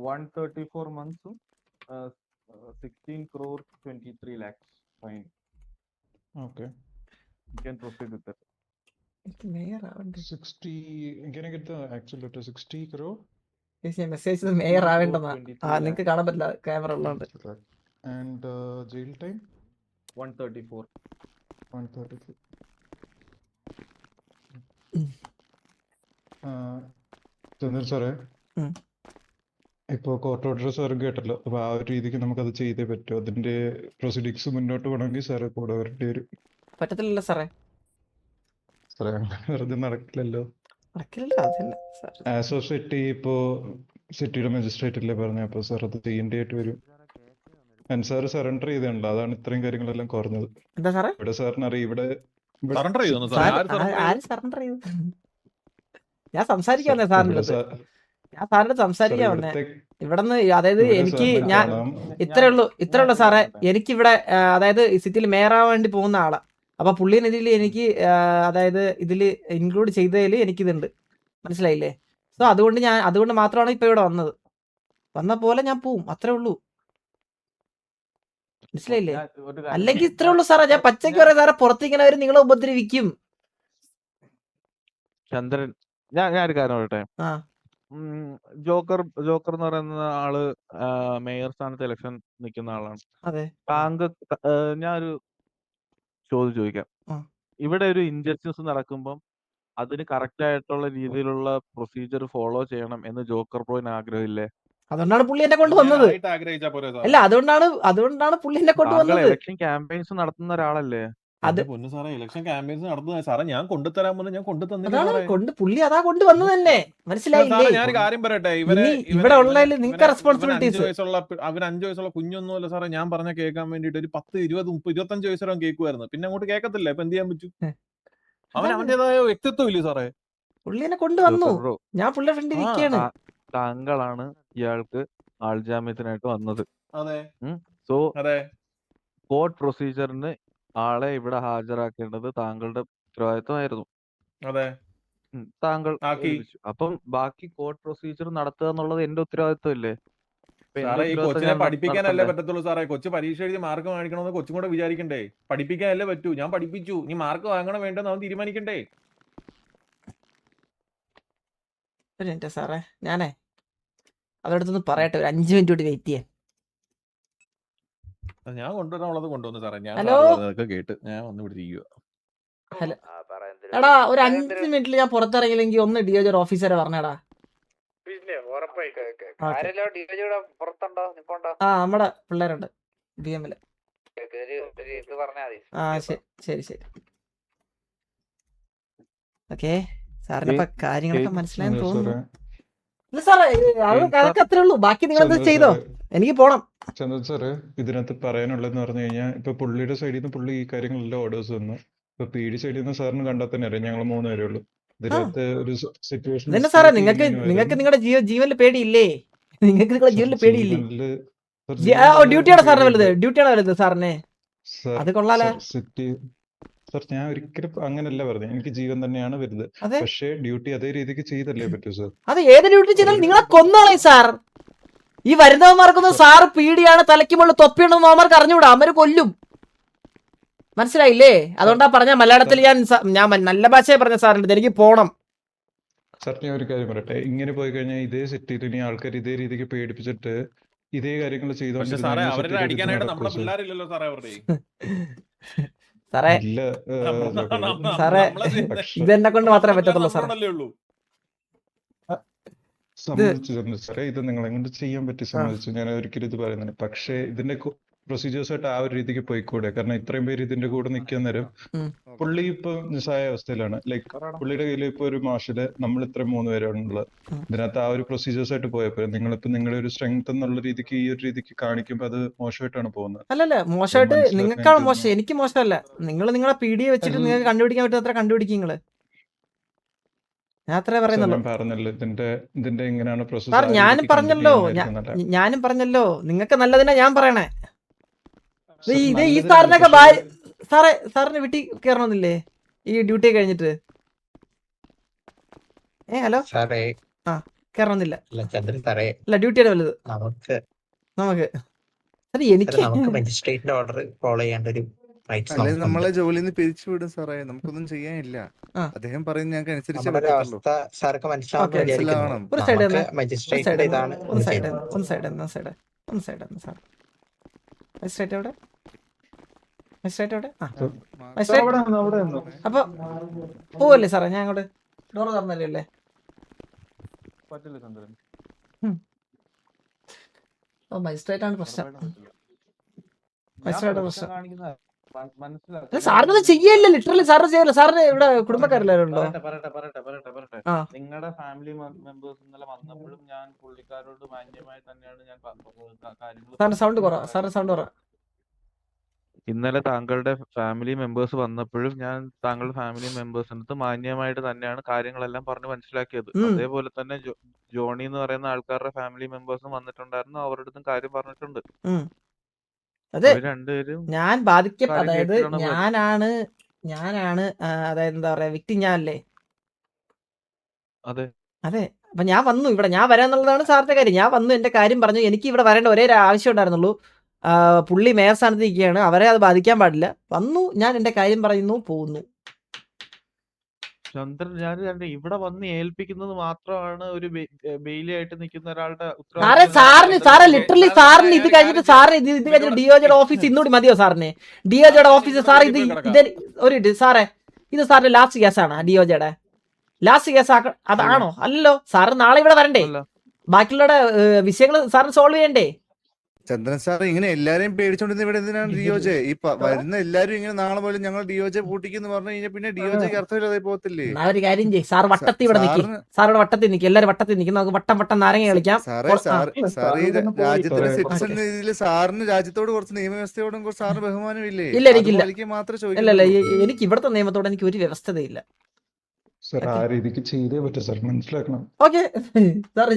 134 months, 16 crore 23 lakhs fine. Okay. You can proceed with that. 60. Can I get the actual letter? 60 crore. Message mayor ആവേണ്ടെന്നാ. നിങ്ങക്ക് കാണാൻ പറ്റില്ല ക്യാമറ ഉള്ളതുകൊണ്ട്. And jail time 134. 134. ചന്ദ്രൻ സാറേ, ഇപ്പോ കോർട്ട് ഓർഡർ സാറ് കേട്ടല്ലോ. അപ്പൊ ആ ഒരു രീതിക്ക് നമുക്കത് ചെയ്തേ പറ്റൂ. അതിന്റെ പ്രൊസീഡിങ്സ് മുന്നോട്ട് പോകണമെങ്കിൽ സാറ് കൂടെ വരേണ്ടി വരും. പറ്റത്തില്ലല്ലോ സാറേ. സാറേ വെറുതെ നടക്കില്ലല്ലോ. നടക്കില്ലല്ലോ. അസോസിയേറ്റ് ഇപ്പോ സിറ്റിയുടെ മജിസ്ട്രേറ്റല്ലേ പറഞ്ഞു, അപ്പോൾ സാർ അത് ചെയ്യേണ്ടതായിട്ട് വരും. സാർ സറണ്ടർ ചെയ്തിട്ടുണ്ടോ? അതാണ് ഇത്രയും കാര്യങ്ങളെല്ലാം കുറഞ്ഞത്. എന്താ സാറേ? ഇവിടെ സാറിന് അറിയാം, ഇവിടെ സറണ്ടർ ചെയ്തു ആര് സറണ്ടർ ചെയ്തു? ഞാൻ സംസാരിക്കാൻ വന്നേ സാറിന്റെ അടുത്ത്. ഞാൻ സാറിന്റെ സംസാരിക്കാൻ വന്നേ ഇവിടെന്ന്. അതായത് എനിക്ക് ഞാൻ ഇത്രേ ഉള്ളൂ സാറേ. എനിക്കിവിടെ അതായത് ഈ സിറ്റിയിൽ മേയറാൻ വേണ്ടി പോകുന്ന ആളാ. അപ്പൊ പുള്ളിയെ ഇതിൽ എനിക്ക് അതായത് ഇതിൽ ഇൻക്ലൂഡ് ചെയ്തതിൽ എനിക്കിതുണ്ട്, മനസ്സിലായില്ലേ? സോ അതുകൊണ്ട് മാത്രമാണ് ഇപ്പൊ ഇവിടെ വന്ന പോലെ ഞാൻ പോവും, അത്രേ ഉള്ളൂ, മനസ്സിലായില്ലേ? അല്ലെങ്കിൽ ഇത്രേ ഉള്ളൂ സാറേ. ഞാൻ പച്ചയ്ക്ക് പറയാം സാറേ, പുറത്തിങ്ങനെ വരും നിങ്ങളെ ഉപദ്രവിക്കും. ചന്ദ്രൻ, ഞാൻ ഒരു കാര്യം പറയട്ടെ. ജോക്കർ എന്ന് പറയുന്ന ആള് മേയർ സ്ഥാനത്ത് ഇലക്ഷൻ നിൽക്കുന്ന ആളാണ്. അതെ. ഞാനൊരു ചോദ്യം ചോദിക്കാം. ഇവിടെ ഒരു ഇൻജസ്റ്റിസ് നടക്കുമ്പം അതിന് കറക്റ്റ് ആയിട്ടുള്ള രീതിയിലുള്ള പ്രൊസീജിയർ ഫോളോ ചെയ്യണം എന്ന് ജോക്കർ ബ്രോയിന് ആഗ്രഹമില്ലേ? അതുകൊണ്ടാണ് പുള്ളി എന്നെ കൊണ്ട് വന്നത്. അല്ല, അതുകൊണ്ടാണ് പുള്ളി എന്നെ കൊണ്ട് വന്നത്. ഇലക്ഷൻ ക്യാമ്പയിൻസ് നടത്തുന്ന ഒരാളല്ലേ? ഇലക്ഷൻ ക്യാമ്പയിൻസ് നടത്തുന്ന സാറേ, ഞാൻ കൊണ്ടുതരാൻ ഞാൻ പുള്ളി അതാ കൊണ്ടുവന്നത് തന്നെ, മനസ്സിലായില്ലേ? ഞാൻ കാര്യം പറയട്ടെ, ഇവിടെ ഉള്ളതിൽ നിങ്ങൾക്ക് റെസ്പോൺസിബിലിറ്റീസ്. അവൻ 5 വയസ്സുള്ള കുഞ്ഞൊന്നുമല്ല സാറേ. ഞാൻ പറഞ്ഞ കേൾക്കാൻ വേണ്ടിട്ട് ഒരു 10, 20, 30, 25 വയസ്സ് വരെ കേൾക്കുമായിരുന്നു. പിന്നെ അങ്ങോട്ട് കേൾക്കത്തില്ല. ഇപ്പൊ എന്ത് ചെയ്യാൻ പറ്റും? അവന്റേതായ വ്യക്തിത്വം ഇല്ലേ സാറേ? പുള്ളി എന്നെ കൊണ്ടുവന്നു, ഞാൻ പുള്ളിയുടെ ഫ്രണ്ട് ഇരിക്കുകയാണ്. താങ്കളാണ് ഇയാൾക്ക് ആൾജാമ്യത്തിനായിട്ട് വന്നത്. അതെ. സോ കോർട്ട് പ്രൊസീജിയറിന് ആളെ ഇവിടെ ഹാജരാക്കേണ്ടത് താങ്കളുടെ ഉത്തരവാദിത്തമായിരുന്നു. അതെ, താങ്കൾ അപ്പം ബാക്കി കോർട്ട് പ്രൊസീജിയർ നടത്തുക എന്നുള്ളത് എന്റെ ഉത്തരവാദിത്തമല്ലേ? സാറേ, ഈ കൊച്ചിനെ പഠിപ്പിക്കാനല്ലേ പറ്റത്തുള്ളൂ സാറേ. കൊച്ചു പരീക്ഷ എഴുതി മാർക്ക് വാങ്ങിക്കണമെന്ന് കൊച്ചും കൂടെ വിചാരിക്കണ്ടേ? പഠിപ്പിക്കാനല്ലേ പറ്റൂ. ഞാൻ പഠിപ്പിച്ചു, നീ മാർക്ക് വാങ്ങണം വേണ്ടെന്ന് അവൻ തീരുമാനിക്കണ്ടേ? സാറേ, ഞാനേ അവരുടെ അടുത്തൊന്ന് പറയട്ടെ, ഒരു 5 മിനിറ്റ് കൂടി വെയിറ്റ് ചെയ്യാൻ. ഞാൻ കൊണ്ടുവരാനുള്ളത് കൊണ്ടുവന്നു സാറേ. ഞാൻ കേട്ട് ഞാൻ വന്ന് ഇവിടെ ഇരിക്കുക. ഹലോ എടാ, ഒരു 5 മിനിറ്റിൽ ഞാൻ പുറത്തിറങ്ങിയില്ലെങ്കിൽ ഒന്ന് DOJ ഓഫീസറെ പറഞ്ഞടാ. നമ്മുടെ പിള്ളേരുണ്ട് BM-ല്. ശരി. ഓക്കെ, സാറിന് ഇപ്പൊ കാര്യങ്ങളൊക്കെ മനസ്സിലായെന്ന് തോന്നുന്നു. ഇല്ല സാറേ, അതൊക്കെ അത്രേ ഉള്ളൂ. ബാക്കി നിങ്ങൾ ചെയ്തോ, എനിക്ക് പോണം. ചന്ദ്രൻ സാറ്, ഇതിനകത്ത് പറയാനുള്ളതെന്ന് പറഞ്ഞു കഴിഞ്ഞാൽ ഇപ്പൊ പുള്ളിയുടെ സൈഡിൽ നിന്ന് പുള്ളി ഈ കാര്യങ്ങളെല്ലാം ഓർഡേഴ്സ് തന്നു. ഇപ്പൊ PD സൈഡിൽ നിന്ന് സാറിന് കണ്ടാൽ തന്നെ അറിയാം, ഞങ്ങൾ 3 പേരേ ഉള്ളൂ. ഇതിനകത്ത് ഒരു സിറ്റുവേഷൻ സാറേ, നിങ്ങൾക്ക് നിങ്ങളുടെ ജീവനിൽ പേടിയില്ലേ? നിങ്ങൾക്ക് നിങ്ങളുടെ ജീവനിൽ പേടിയില്ലേ? ഡ്യൂട്ടിയാണോ സാറിന് വലുത് സാറിനെ? അത് കൊള്ളാലോ. സാർ, ഞാൻ ഒരിക്കലും അങ്ങനല്ല പറഞ്ഞത്. എനിക്ക് ജീവൻ തന്നെയാണ് വലുത്. പക്ഷേ ഡ്യൂട്ടി അതേ രീതിക്ക് ചെയ്തല്ലേ പറ്റൂ സാർ. അത് ഏത് ഡ്യൂട്ടി ചെയ്താലും നിങ്ങളെ കൊന്നോളെ സാർ. ഈ വരുന്നവന്മാർക്കൊന്നും സാർ പീഡിയാണ്, തലയ്ക്ക് മുകളിൽ തൊപ്പിയുണ്ടെന്ന് അവന്മാർക്ക് അറിഞ്ഞൂടാ, അവര് കൊല്ലും, മനസ്സിലായില്ലേ? അതുകൊണ്ടാ പറഞ്ഞ മലയാളത്തിൽ ഞാൻ നല്ല ഭാഷയെ പറഞ്ഞ സാറിന്റെ എനിക്ക് പോണം. സാർ, ഞാൻ ഒരു കാര്യം പറയട്ടെ. ഇങ്ങനെ പോയി കഴിഞ്ഞാൽ ഇതേ സിറ്റിയിൽ ഇനി ആൾക്കാർ ഇതേ രീതിക്ക് പേടിപ്പിച്ചിട്ട് ഇതേ കാര്യങ്ങൾ സാറേ, ഇതെന്നെ കൊണ്ട് മാത്രമേ പറ്റത്തുള്ളൂ സാറേ. സമ്മതിച്ചു സാറേ, ഇത് നിങ്ങളെ കൊണ്ട് ചെയ്യാൻ പറ്റി, സമ്മതിച്ചു. ഞാൻ ഒരിക്കലും ഇത് പറയുന്നില്ല. പക്ഷേ ഇതിന്റെ പ്രൊസീജിയേഴ്സ് ആയിട്ട് ആ ഒരു രീതിക്ക് പോയിക്കൂടെ? കാരണം ഇത്രയും പേര് ഇതിന്റെ കൂടെ നിൽക്കാൻ നേരം പുള്ളി ഇപ്പൊ നിസ്സായ അവസ്ഥയിലാണ്. ലൈക്ക് പുള്ളിയുടെ കയ്യിൽ ഇപ്പൊ ഒരു മാഷില് നമ്മൾ ഇത്ര 3 പേരാണുള്ളത്. ഇതിനകത്ത് ആ ഒരു പ്രൊസീജിയേഴ്സ് ആയിട്ട് പോയപ്പോ നിങ്ങളിപ്പോ നിങ്ങളുടെ ഒരു സ്ട്രെങ്ത് എന്നുള്ള രീതിക്ക് ഈ ഒരു രീതിക്ക് കാണിക്കുമ്പോ അത് മോശമായിട്ടാണ് പോകുന്നത്. അല്ലല്ല, മോശമായിട്ട് നിങ്ങൾക്കാണ് മോശം, എനിക്ക് മോശമല്ല. നിങ്ങളെ PD വെച്ചിട്ട് നിങ്ങൾക്ക് കണ്ടുപിടിക്കാൻ പറ്റുന്ന കണ്ടുപിടിക്കും നിങ്ങള്. ഞാൻ അത്രേ പറയുന്നുള്ളൂ. ഇതിന്റെ എങ്ങനെയാണ് പ്രോസസ്? സാർ, ഞാനും പറഞ്ഞല്ലോ നിങ്ങൾക്ക് നല്ലതിനാ ഞാൻ പറയണേ. ഈ സാറിനൊക്കെ സാറിന് വീട്ടിൽ കയറണമെന്നില്ലേ ഈ ഡ്യൂട്ടി കഴിഞ്ഞിട്ട്? ഹലോ കയറണമെന്നില്ല. അല്ല, ഡ്യൂട്ടിയുടെ വലുത് നമുക്ക്. എനിക്ക് മജിസ്ട്രേറ്റിന്റെ ഓർഡർ ഫോളോ ചെയ്യേണ്ട ഒരു നമ്മളെ ജോലിയിൽ നിന്ന് പിരിച്ചുവിടും സാറേ, നമുക്കൊന്നും ചെയ്യാനില്ല. അദ്ദേഹം പറയുന്നത് ഞങ്ങൾക്ക് അനുസരിച്ച് അപ്പൊ പോവല്ലേ സാറേ? ഞാൻ അങ്ങോട്ട് ഡോർ തുറന്നല്ലേ? മജിസ്ട്രേറ്റ് ആണ് പ്രശ്നം. മജിസ്ട്രേറ്റ് പ്രശ്നം. സാറിന് ചെയ്യല്ല, ലിറ്ററലി സാറിന് ചെയ്യല്ല. സാറിന് ഇവിടെ കുടുംബക്കാരെല്ലാവരും ഉണ്ടോ? ആ. നിങ്ങളുടെ ഫാമിലി മെമ്പേഴ്സ് ഇന്നലെ വന്നപ്പോഴും ഞാൻ പുള്ളിക്കാരോട് മാന്യമായി തന്നെയാണ് ഞാൻ കാര്യങ്ങൾ. സാറിന്റെ സൗണ്ട് കുറവാ, സാറിന്റെ സൗണ്ട് കുറവാ. ഇന്നലെ താങ്കളുടെ ഫാമിലി മെമ്പേഴ്സ് വന്നപ്പോഴും ഞാൻ താങ്കളുടെ ഫാമിലി മെമ്പേഴ്സിന്റെ അടുത്ത് മാന്യമായിട്ട് തന്നെയാണ് കാര്യങ്ങളെല്ലാം പറഞ്ഞ് മനസ്സിലാക്കിയത്. അതേപോലെ തന്നെ ജോണി എന്ന് പറയുന്ന ആൾക്കാരുടെ ഫാമിലി മെമ്പേഴ്സും വന്നിട്ടുണ്ടായിരുന്നു, അവരുടെ അടുത്തും കാര്യം പറഞ്ഞിട്ടുണ്ട്. അതെ, രണ്ടുപേരും ഞാൻ അതായത് ഞാനാണ് അതായത് എന്താ പറയാ, വിക്ടിം ഞാനല്ലേ? അതെ അതെ. അപ്പൊ ഞാൻ വന്നു ഇവിടെ, ഞാൻ വരാന്നുള്ളതാണ് സാറിന്റെ കാര്യം. ഞാൻ വന്നു, എന്റെ കാര്യം പറഞ്ഞു. എനിക്ക് ഇവിടെ വരേണ്ട ഒരേ ഒരു ആവശ്യം ഉണ്ടായിരുന്നുള്ളൂ. പുള്ളി മേയർ സ്ഥാനത്ത് നിൽക്കുകയാണ്, അവരെ അത് ബാധിക്കാൻ പാടില്ല. വന്നു, ഞാൻ എന്റെ കാര്യം പറയുന്നു, പോകുന്നു. ചന്ദ്രൻ, ഞാൻ ഇവിടെ വന്ന് ഏൽപ്പിക്കുന്നത് മാത്രമാണ് ഒരു ബെയിലി ആയിട്ട് നിൽക്കുന്ന ഒരാളുടെ സാറേ ലിറ്ററലി സാറിന് ഇത് കഴിഞ്ഞിട്ട് ഇത് കഴിഞ്ഞിട്ട് ഡിഒജിയുടെ ഓഫീസ് ഇന്നുകൂടി മതിയോ സാറിന്? ഡിഒജിയുടെ ഓഫീസ് സാർ ഇത് സാറേ, ഇത് സാറിന്റെ ലാസ്റ്റ് കേസാണ്. ഡിഒജിയുടെ ലാസ്റ്റ് കേസ് അതാണോ? അല്ലല്ലോ. സാറ് നാളെ ഇവിടെ വരണ്ടേ? ബാക്കിയുള്ള വിഷയങ്ങൾ സാറിന് സോൾവ് ചെയ്യണ്ടേ? ചന്ദ്രൻ സാർ ഇങ്ങനെ എല്ലാരെയും പേടിച്ചോണ്ടിരുന്ന ഇവിടെ എന്തിനാണ് ഡിയോജെ? ഈ വരുന്ന എല്ലാരും ഇങ്ങനെ നാളെ പോലും ഞങ്ങൾ ഡിയോജെ പൂട്ടിക്കുന്നു പറഞ്ഞു കഴിഞ്ഞാൽ പിന്നെ ഡിയോജെക്ക് അർത്ഥമില്ലാതെ പോകത്തില്ലേ? ഒരു കാര്യം ചെയ്യും, സാർ വട്ടത്തിൽ ഇവിടെ നിൽക്കും. സാർ ഇവിടെ വട്ടത്തിൽ നിൽക്കും, എല്ലാരും വട്ടത്തിൽ നിൽക്കും. നമുക്ക് വട്ടം നാരങ്ങ കളിക്കാം. സാറേ രാജ്യത്തിന്റെ സിറ്റിസൺ രീതിയിൽ സാറിന് രാജ്യത്തോട് കുറച്ച് നിയമവ്യവസ്ഥയോടും കുറച്ച് സാറിന് ബഹുമാനമില്ലേ? ഇല്ല, എനിക്കില്ല. മാത്രമേ ഇല്ല, എനിക്ക് ഇവിടുത്തെ നിയമത്തോട് എനിക്ക് ഒരു വ്യവസ്ഥതയില്ല. സാർ ആ രീതിക്ക് ചെയ്തേ പറ്റും സാർ, മനസ്സിലാക്കണം. ഓക്കെ, സാറ്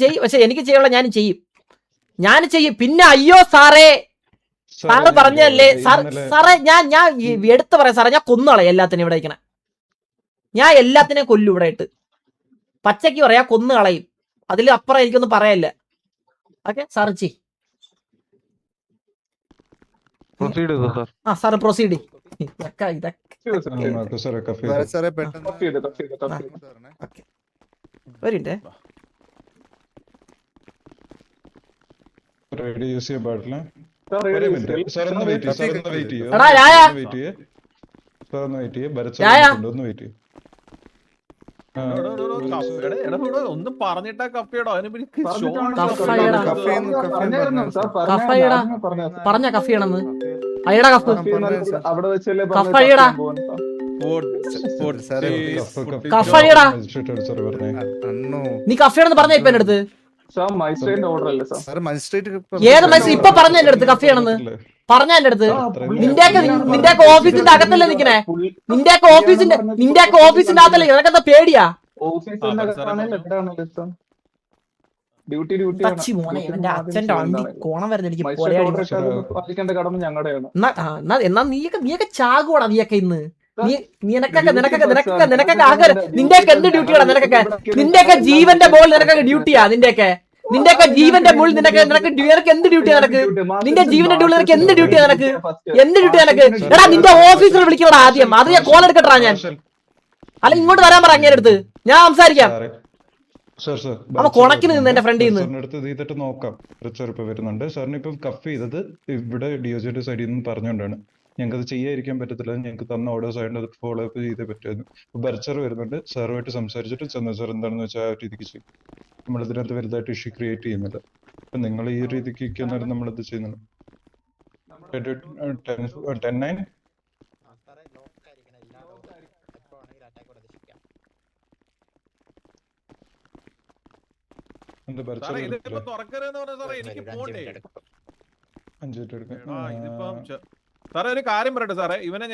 ചെയ്യും. പക്ഷെ എനിക്ക് ചെയ്യാനുള്ള ഞാൻ ചെയ്യും. പിന്നെ അയ്യോ സാറേ, സാറ് പറഞ്ഞല്ലേ സാറേ, ഞാൻ എടുത്തു പറയാം സാറേ, ഞാൻ കൊന്നുകളയും എല്ലാത്തിനും ഇവിടെ ഇരിക്കണേ. ഞാൻ എല്ലാത്തിനെയും കൊല്ലും ഇവിടെ ഇട്ട്. പച്ചയ്ക്ക് പറയാ, കൊന്നുകളയും. അതിൽ അപ്പുറം എനിക്കൊന്നും പറയല്ല. ഓക്കെ, സാറ് ചെയ്. Sir proceed. വരണ്ടേ? റേഡിയോ യൂസ് ചെയ്യാൻ പാടില്ല. ഒരു മിനിറ്റ് സാർ, ഒന്ന് വെയിറ്റ് ചെയ്യ്. ഒന്ന് വെയിറ്റ് ചെയ്യ്. ഒന്ന് പറഞ്ഞിട്ടാ കഫേടോ പറഞ്ഞ കഫിയാണെന്ന്. അയ്യടാ കഫ് കഫയ്യടാ കഫയ്യടാ നീ കഫയാണെന്ന് പറഞ്ഞ ഇപ്പൊ എന്റെ അടുത്ത്. ഏത് മജിസ്ട്രേറ്റ് ഇപ്പൊ പറഞ്ഞ എന്റെ അടുത്ത് കഫയാണെന്ന് പറഞ്ഞ എന്റെ അടുത്ത്. നിന്റെയൊക്കെ ഓഫീസിന്റെ അകത്തല്ലേ നിക്കണേ? നിന്റെയൊക്കെ ഓഫീസിന്റെ അകത്തല്ലേ? നിനക്കെന്താ പേടിയാ? അച്ഛന്റെ വണ്ടി കോണം വരുന്ന എനിക്ക് എന്നാ നീയൊക്കെ ചാകുവാടാ. നീയൊക്കെ ഇന്ന് നിനക്കൊക്കെ ആകെ നിന്റെയൊക്കെ എന്ത് ഡ്യൂട്ടിയാടാ? നിന്റെയൊക്കെ ജീവന്റെ ബോൾ നിനക്കൊക്കെ ഡ്യൂട്ടിയാ? നിന്റെയൊക്കെ ജീവന്റെ മുകളിൽ നിനക്ക് എന്ത് ഡ്യൂട്ടിയാ? നിന്റെ ജീവന്റെ ഉള്ളിൽ നിനക്ക് എന്ത് ഡ്യൂട്ടിയാ? എന്ത് ഡ്യൂട്ടിയാ? എടാ നിന്റെ ഓഫീസിൽ വിളിക്കണോടാ ആദ്യം. അത് ഞാൻ കോൾ എടുക്കട്ടാ ഞാൻ. അല്ല ഇങ്ങോട്ട് വരാൻ പറ അങ്ങേരുടെ അടുത്ത്, ഞാൻ സംസാരിക്കാം. അപ്പൊ കൊണക്കിന് നിന്ന് എന്റെ ഫ്രണ്ടിൽ നിന്ന് നോക്കാം. വരുന്നുണ്ട് സാറിന് ഇപ്പം കഫ് ചെയ്തത് ഇവിടെ ഡിഒജിയുടെ സൈഡിൽ നിന്ന് പറഞ്ഞുകൊണ്ടാണ്. ഞങ്ങൾക്ക് അത് ചെയ്യാതിരിക്കാൻ പറ്റത്തില്ല. ഞങ്ങൾക്ക് തന്ന ഓർഡേഴ്സ് ആയിട്ട് അത് ഫോളോ അപ്പ് ചെയ്തേ പറ്റുമായിരുന്നു. ഇപ്പൊ ബർച്ചർ വരുന്നുണ്ട്, സാറുമായിട്ട് സംസാരിച്ചിട്ട് ചന്ദ്രൻ സാർ എന്താണെന്ന് വെച്ചാൽ ആ രീതിക്ക് ചെയ്യും. നമ്മളിതിനകത്ത് വലുതായിട്ട് ഇഷ്യൂ ക്രിയേറ്റ് ചെയ്യുന്നില്ല. അപ്പൊ നിങ്ങൾ ഈ രീതിക്ക് എന്നാലും നമ്മളിത് ചെയ്യുന്നുണ്ട്. 10-9 സാറേ ഒരു കാര്യം പറയട്ടെ സാറേ, ഇവിടെ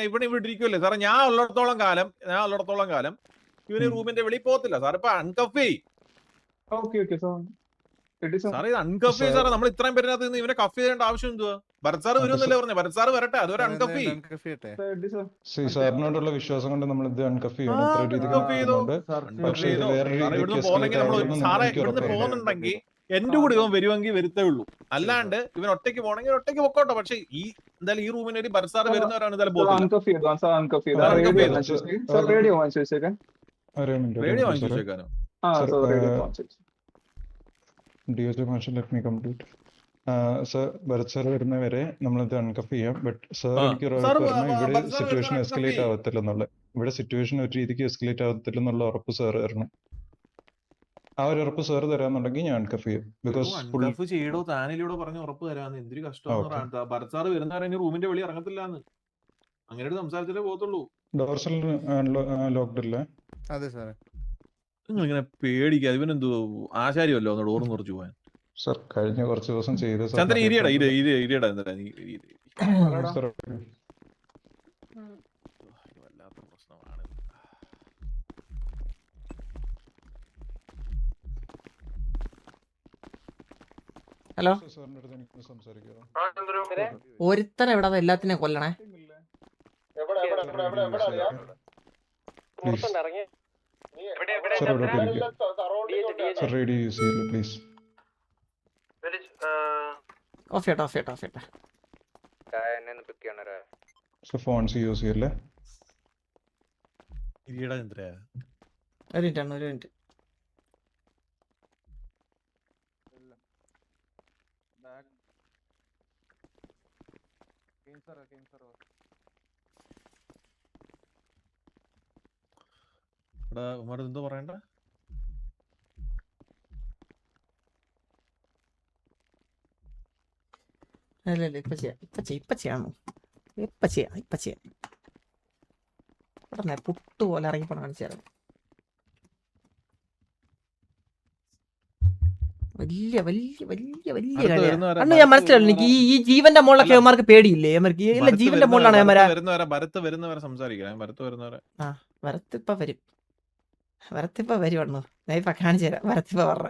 ഇരിക്കുമല്ലേ സാറേ? ഞാൻ ഉള്ളിടത്തോളം കാലം ഇവന് റൂമിന്റെ വെളിയിൽ പോകത്തില്ല സാർ. ഇപ്പൊ അൺകഫ് സാറേ, ഇത് അൺകഫ് സാറേ. നമ്മൾ ഇത്രയും പേരിനകത്ത് നിന്ന് ഇവനെ കഫ് ചെയ്യേണ്ട ആവശ്യം എന്തുവാ? ഭരത് സാർ വരുമെന്നല്ലേ പറഞ്ഞു? ഭരത് സാർ വരട്ടെ, അതുവരെ അൺകഫ് സാറിനോടുള്ള വിശ്വാസം കൊണ്ട് നമ്മൾ ഇത് അൺകഫ് ചെയ്യണം. പോകുന്നുണ്ടെങ്കിൽ എന്റെ കൂടെ ഇവൻ വരുമെങ്കിൽ വരുത്തേ ഉള്ളൂ. അല്ലാണ്ട് ഇവൻ ഒറ്റയ്ക്ക് പോകണമെങ്കിൽ ഒറ്റയ്ക്ക് പൊക്കോട്ടെ. പക്ഷെ ഈ എന്തായാലും ഈ റൂമിന് ഒരു ഭരത് സാർ വരുന്നവരാണ് എന്തായാലും പോകുന്നത്. റേഡിയോ വാങ്ങിച്ചു വെച്ചേക്കാനോ? ഭരത് സാർ വരുന്നവരെ നമ്മളിത് അൺകഫ് ചെയ്യാം. ബട്ട് സാർ എനിക്ക് ഇവിടെ സിറ്റുവേഷൻ എസ്കലേറ്റ് ആവത്തില്ലെന്നുള്ള ഒരു രീതിക്ക് എസ്കലേറ്റ് ആവത്തില്ലെന്നുള്ള ഉറപ്പ് സാർ തരണം. ആ ഒരു ഉറപ്പ് സാർ തരാന്നുണ്ടെങ്കിൽ ഞാൻ അൺകഫ് ചെയ്യും. ബിക്കോസ് അൺകഫ് ചെയ്യടോ, താനിലൂടെ പറഞ്ഞ് ഉറപ്പ് തരാന്ന്. എന്തൊരു കഷ്ടമെന്ന് ഓക്കെ. പറയാൻ. ഭരത് സാറ് വരുന്നവരെ ഇനി റൂമിന്റെ വെളി ഇറങ്ങത്തില്ലാന്ന്. അങ്ങനെ ഒരു സംസാരത്തിലേ പോകത്തുള്ളൂ. ഡോർസൽ ലോക്ക്ഡ് അല്ലേ? അതെ സാറേ. നിങ്ങൾ ഇങ്ങനെ പേടിക്കാതെ. ഇവനെന്തോ ആശാരിയല്ലോ ഒന്ന് ഡോറും കുറച്ച് പോകാൻ. സാർ കഴിഞ്ഞ കുറച്ച് ദിവസം ചെയ്ത സാർ ചന്ദ്രൻ ഇരിയടാ, ഇരിയടാ. എന്താ സാർ വല്ലാത്ത പ്രശ്നമാണ്. ഹലോ, സാറിന്റെ അടുത്ത് എനിക്ക് സംസാരിക്കാം. ഒരുത്തനെ ഇവിടെ എല്ലാത്തിനെയും കൊല്ലണേ. പ്ലീസ് സാർ ഇവിടെ സാർ റേഡിയോ യൂസ് ചെയ്യില്ല പ്ലീസ്. ഓഫ് ചെയ്യട്ടെ, ഓഫ് ചെയ്യട്ടെ, ഓഫ് ചെയ്യട്ടെ. സാർ ഫോൺസ് യൂസ് ചെയ്യല്ലേ. ഇരിയടാ ചന്ദ്ര. ഒരു മിനിറ്റ് ആണ്, ഒരു മിനിറ്റ്. എടാ ഉമ്മാർ എന്തോ പറയണ്ട. അല്ല ഇല്ല, ഇപ്പൊ ചെയ്യാം, ഇപ്പൊ ചെയ്യാമോ? ഇപ്പൊ ചെയ്യാം. ഉടനെ പുട്ട് പോലെ ഇറങ്ങിപ്പോ കാണിച്ചു തരാം. വലിയ കാര്യം അന്ന് ഞാൻ മനസ്സിലായില്ല. എനിക്ക് ഈ ജീവന്റെ മുകളിലൊക്കെ അവന്മാർക്ക് പേടിയില്ലേ? അവർക്ക് ഇല്ല, ജീവന്റെ മുകളിലാണ് അവന്മാരെ. ഭരത്ത് വരുന്നവരെ സംസാരിക്കാം. ഭരത്ത് വരുന്നവരെ. വരത്തിപ്പ വരും വണ്ണു. ഞാൻ ഇപ്പൊ കാണിച്ചു തരാം. വരത്തിപ്പ പറഞ്ഞ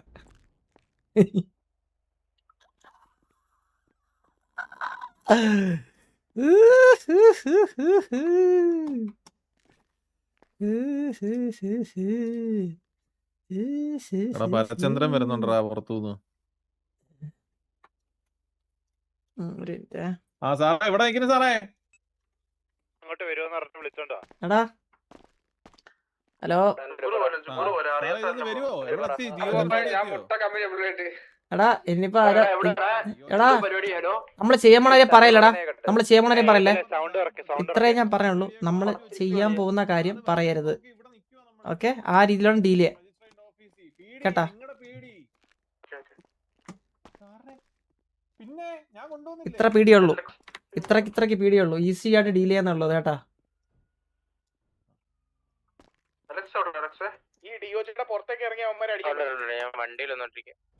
ഭരചന്ദ്രൻ വരുന്നുണ്ടാ പുറത്തുനിന്ന്. ആ സാറേ എവിടെ നിൽക്കുന്നു സാറേ? അങ്ങോട്ട് വരുമെന്ന് പറഞ്ഞിട്ട് വിളിച്ചോണ്ടോ? എടാ ഹലോ, വരുവോ? എവിടെ എത്തി? എടാ ഇനിയിപ്പോ ആരോ, എടാ നമ്മള് ചെയ്യാൻ പോണേ പറയല്ലടാ, നമ്മള് ചെയ്യാൻ പോണേ പറയല്ലേ. ഇത്രേ ഞാൻ പറഞ്ഞുള്ളൂ, നമ്മള് ചെയ്യാൻ പോകുന്ന കാര്യം പറയരുത്. ഓക്കെ, ആ രീതിയിലാണ് ഡീൽ ചെയ്യാൻ. കേട്ടാ? ഇത്ര പീടിയുള്ളൂ, ഇത്രക്ക് പീടിയുള്ളൂ. ഈസി ആയിട്ട് ഡീൽ ചെയ്യാന്നുള്ളത്. കേട്ടാ?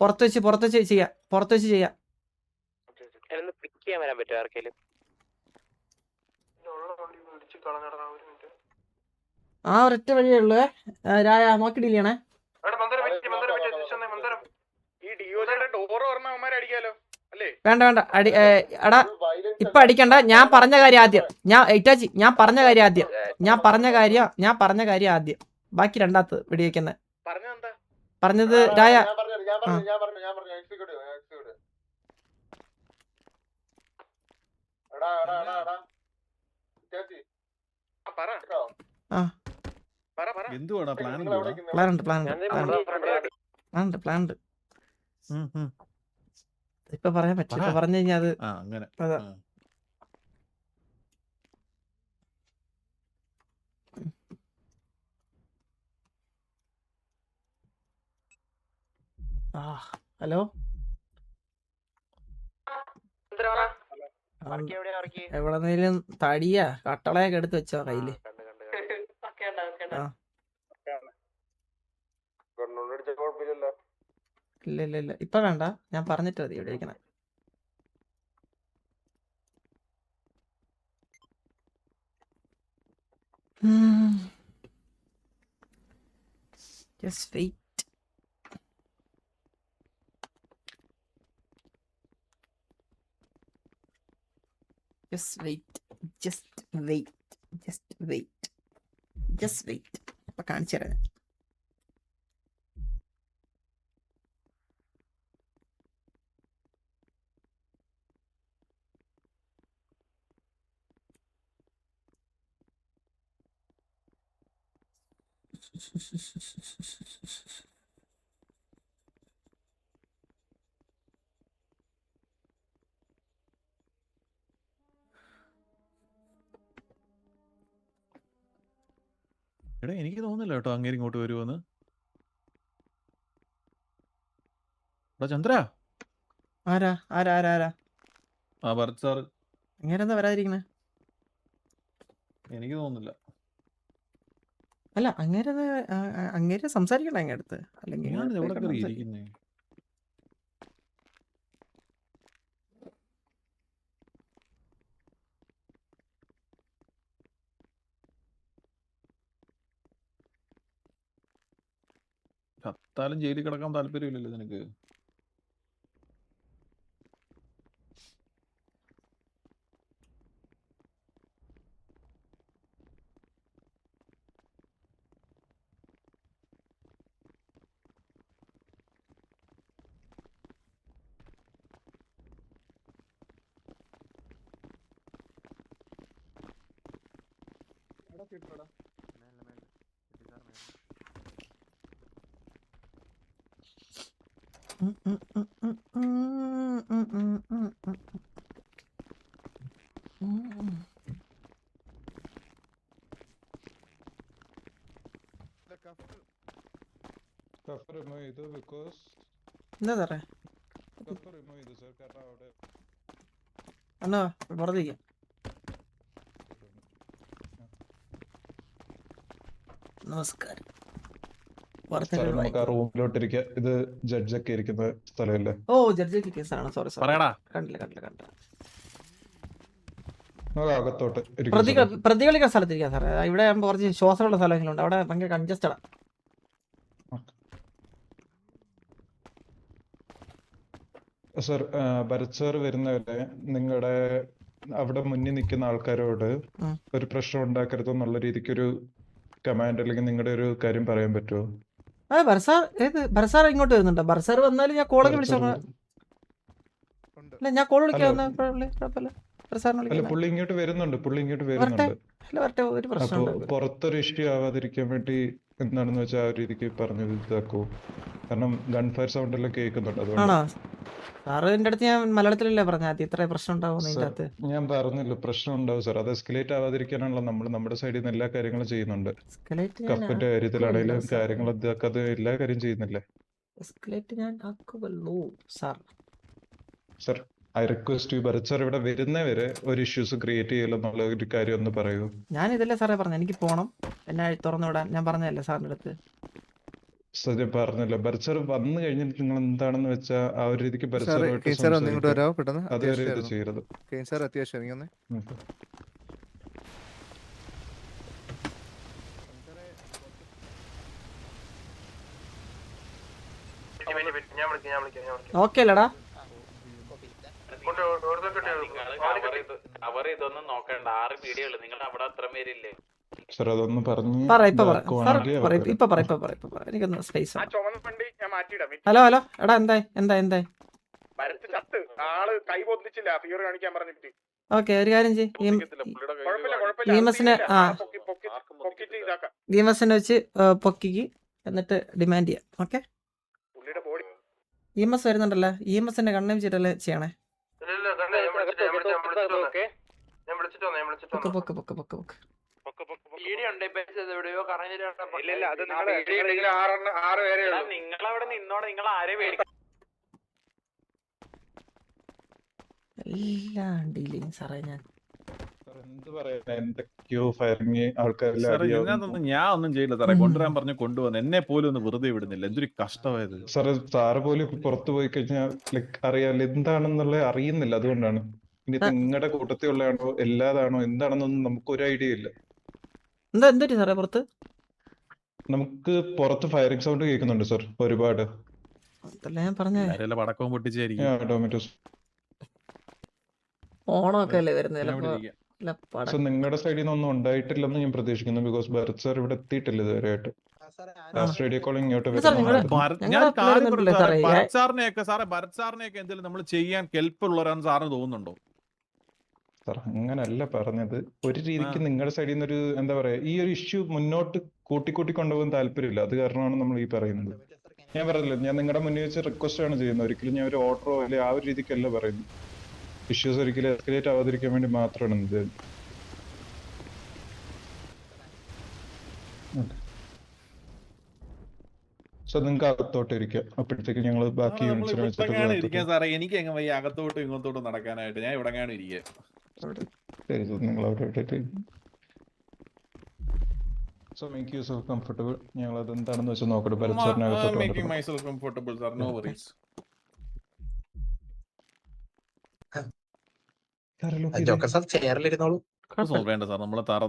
പുറത്ത് വെച്ച് ചെയ്യാം. ആ ഒരൊറ്റ വഴിയേ ഉള്ളൂ. രായ നോക്കി ഡീൽ ചെയ്യണേ. വേണ്ട എടാ ഇപ്പൊ അടിക്കണ്ട. ഞാൻ പറഞ്ഞ കാര്യം ആദ്യം. ഞാൻ പറഞ്ഞ കാര്യം ആദ്യം. ബാക്കി രണ്ടാമത് വെടിവെക്കുന്നത്. പറഞ്ഞത് രായ എന്തുവാടാ പ്ലാൻ ഉണ്ട്. ഇപ്പൊ പറയാൻ പറ്റില്ല. ഇപ്പൊ പറഞ്ഞു കഴിഞ്ഞാൽ അത് അങ്ങനെ. അതാ. ഹലോ, എവിടെന്നേലും തടിയാ കട്ടളയൊക്കെ എടുത്ത് വെച്ചോ കയ്യില്. ഇല്ല ഇപ്പൊ വേണ്ട, ഞാൻ പറഞ്ഞിട്ട് മതി ഇവിടെ ഇരിക്കണേ. Just wait. അപ്പൊ കാണിച്ചു തരാം. എടാ എനിക്ക് തോന്നുന്നില്ല കേട്ടോ അങ്ങേര് ഇങ്ങോട്ട് വരുമെന്ന്. ചന്ദ്ര ആരാ ആരാ ആരാ ആരാ ആ ഭരത് സാർ അങ്ങനെ എന്താ വരാതിരിക്കണേ? എനിക്ക് തോന്നുന്നില്ല. അല്ല അങ്ങേരെ അങ്ങേരെ സംസാരിക്കണ്ട അങ്ങേ അടുത്ത്, അല്ലെങ്കിൽ ഞാൻ എവിടെ കയറി ഇരിക്കുന്നേ? ചത്താലും ജയിലിൽ കിടക്കാൻ താല്പര്യമില്ലല്ലോ നിനക്ക്. എന്താ സാറേ അണ്ണാ വെറുതെ നമസ്കാരം. റൂമിലോട്ടിരിക്കുക. ഇത് ജഡ്ജൊക്കെ ഇരിക്കുന്ന സ്ഥലമല്ലേ? ഓ ജഡ്ജി കേസാണ്. സോറി സോറി, പറയടാ. കണ്ടില്ല. അകത്തോട്ട് പ്രതികളിക്കുന്ന സ്ഥലത്തിരിക്കാം സാറേ. ഇവിടെ ആകുമ്പോൾ കുറച്ച് ശ്വാസമുള്ള സ്ഥലങ്ങളുണ്ട്, അവിടെ ഭയങ്കര കൺജസ്റ്റഡാ. സർ, ഭരത് സാർ വരുന്നവരെ നിങ്ങളുടെ അവിടെ മുന്നിൽ നിൽക്കുന്ന ആൾക്കാരോട് ഒരു പ്രശ്നം ഉണ്ടാക്കരുത് എന്നുള്ള രീതിക്ക് ഒരു കമാൻഡ് അല്ലെങ്കിൽ നിങ്ങളുടെ ഒരു കാര്യം പറയാൻ പറ്റുമോ? ഭരസാർ ഇങ്ങോട്ട് വരുന്നുണ്ടോ? ഭരസാർ വന്നാലും ഞാൻ കോളേജ് വിളിച്ചോളാം. ഞാൻ കോൾ വിളിക്കാം, അല്ല, പുള്ളി ഇങ്ങോട്ട് വരുന്നുണ്ട്. വരട്ടെ, ഒരു പ്രശ്നം. പുറത്തൊരു ഇഷ്യൂ ആവാതിരിക്കാൻ വേണ്ടി എന്താണെന്ന് വെച്ചാൽ ആ ഒരു രീതിക്ക് പറഞ്ഞു ഇതാക്കൂ. കാരണം ഗൺ ഫയർ സൗണ്ട് എല്ലാം കേൾക്കുന്നുണ്ട്. അതുകൊണ്ട് സാറ് എന്റെ അടുത്ത് ഞാൻ മലയാളത്തിലല്ലേ പറഞ്ഞത് ഇത്ര പ്രശ്നം ഉണ്ടാവും. ഞാൻ പറഞ്ഞല്ലോ പ്രശ്നം ഉണ്ടാവും സാർ. അത് എസ്കലേറ്റ് ആവാതിരിക്കാനാണല്ലോ നമ്മൾ നമ്മുടെ സൈഡിൽ നിന്ന് എല്ലാ കാര്യങ്ങളും ചെയ്യുന്നുണ്ട്. കഫിന്റെ കാര്യത്തിലാണെങ്കിലും കാര്യങ്ങൾ ഇതാക്കാതെ എല്ലാ കാര്യം ചെയ്യുന്നില്ലേ sir? I request you, Bharat sir ഇവിടെ വരുന്നവരെ ഒരു ഇഷ്യൂസ് ക്രിയേറ്റ് ചെയ്യില്ലെന്നുള്ള ഒരു കാര്യം ഒന്ന് പറയൂ. ഞാൻ ഇതല്ലേ സാറേ പറഞ്ഞു, എനിക്ക് പോണം, എന്നെ തുറന്നു വിടാൻ. ഞാൻ പറഞ്ഞതല്ലേ സാറിന്റെ അടുത്ത്. സത്യം പറഞ്ഞല്ലോ, ഭരത് സാർ വന്നു കഴിഞ്ഞിട്ട് നിങ്ങൾ എന്താണെന്ന് വെച്ചാൽ ആ ഒരു രീതിക്ക് ഭരത് സാർ അത് ചെയ്യരുത്. അത്യാവശ്യം ഓക്കെ അല്ലടാ? ഇതൊന്നും നോക്കണ്ട, 6 വീഡിയോകള് നിങ്ങൾ അവിടെ അത്ര പേരില്ലേ? സാർ അതൊന്ന് പറഞ്ഞു. എനിക്കൊന്ന് സ്പേസ്. ഹലോ എടാ, എന്തായി? ഓക്കെ, ഒരു കാര്യം ചെയ്യ്, വെച്ച് പൊക്കിക്ക് എന്നിട്ട് ഡിമാൻഡ് ചെയ്യാം. ഓക്കെ, EMS വരുന്നുണ്ടല്ലോ, EMSന്റെ കണ്ണു വെച്ചിട്ടല്ലേ ചെയ്യണേ. നിങ്ങളവിടെ നിന്നോടെ, നിങ്ങൾ ആരെ പേടിക്കും? എല്ലാം ഡീലിങ് സാറേ. ഞാൻ എന്തൊക്കെയോ ഫയറിങ് ആൾക്കാരെല്ലാം ഞാൻ ഒന്നും ചെയ്യില്ല സാറേ. കൊണ്ടുവരാൻ പറഞ്ഞു കൊണ്ടുവന്ന് എന്നെ പോലും ഒന്ന് വെറുതെ വിടുന്നില്ല. എന്തൊരു കഷ്ടമായത് സാറ്. സാറ് പോലും പുറത്തു പോയി കഴിഞ്ഞാൽ അറിയാലോ എന്താണെന്നുള്ളത് അറിയുന്നില്ല. അതുകൊണ്ടാണ്. ഇനി നിങ്ങളുടെ കൂട്ടത്തിലുള്ളതാണോ എല്ലാതാണോ എന്താണെന്നൊന്നും നമുക്ക് ഒരു ഐഡിയ ഇല്ല. എന്തൊരു സാറേ പുറത്ത്? നമുക്ക് പുറത്ത് ഫയറിംഗ് സൗണ്ട് കേൾക്കുന്നുണ്ട് സാർ, ഒരുപാട്. ഞാൻ പറഞ്ഞേ പടക്കവും പൊട്ടിച്ചായിരിക്കും. ഓണമൊക്കെ അല്ലേ വരുന്നത്. നിങ്ങളുടെ സൈഡിൽ നിന്ന് ഒന്നും ഉണ്ടായിട്ടില്ലെന്ന് ഞാൻ പ്രതീക്ഷിക്കുന്നു. ബിക്കോസ് ഭരത് സാർ ഇവിടെ എത്തിയിട്ടില്ല ഇതുവരെയായിട്ട്. റേഡിയോ കോളിംഗ് ഇങ്ങോട്ട് ഭരത് സാറിനെയൊക്കെ എന്തെങ്കിലും നമ്മൾ ചെയ്യാൻ കെൽപ്പുള്ളവരാണെന്ന് സാറിന് തോന്നുന്നുണ്ടോ? സാർ അങ്ങനല്ല പറഞ്ഞത്. ഒരു രീതിക്ക് നിങ്ങളുടെ സൈഡിൽ നിന്ന് ഒരു എന്താ പറയാ, ഈ ഒരു ഇഷ്യൂ മുന്നോട്ട് കൂട്ടി കൊണ്ടുപോകാൻ താല്പര്യമില്ല. അത് കാരണമാണ് നമ്മൾ ഈ പറയുന്നത്. ഞാൻ പറഞ്ഞില്ല, ഞാൻ നിങ്ങളുടെ മുന്നിൽ വെച്ച് റിക്വസ്റ്റ് ആണ് ചെയ്യുന്നത്. ഒരിക്കലും ഞാൻ ഒരു ഓർഡറോ അല്ലെങ്കിൽ ആ ഒരു രീതിക്കല്ല പറയുന്നത്. ഇഷ്യൂസ് ഒരിക്കലും എസ്കലേറ്റ് ആവാതിരിക്കാൻ വേണ്ടി മാത്രമാണ് ഇത്. സോ നിങ്ങൾക്ക് അകത്തോട്ട് ഇരിക്കാം. അപ്പോഴത്തേക്ക് ഞങ്ങൾ ബാക്കി യൂണിറ്റ്സിനെ ഇരിക്കാൻ വെച്ചിട്ട് സാറേ, എനിക്ക് എങ്ങനെ വയ്യ അകത്തോട്ടും ഇങ്ങോട്ടോട്ടും നടക്കാനായിട്ട്. ഞാൻ ഇവിടെ കാണും ഇരിക്കുക. നിങ്ങൾ അവിടെ ഇട്ടിട്ട് so make you self comfortable. ഞങ്ങൾ അത് എന്താണെന്ന് വെച്ചാൽ നോക്കട്ടെ. ഭരത് സാറിനെ അകത്തോട്ട് മേക്കിംഗ് കൊണ്ടുവരണം. Myself comfortable sir, no worries. Joker sir ചെയറിലിരുന്നോളൂ. വേണ്ട സാർ, നമ്മള് തറ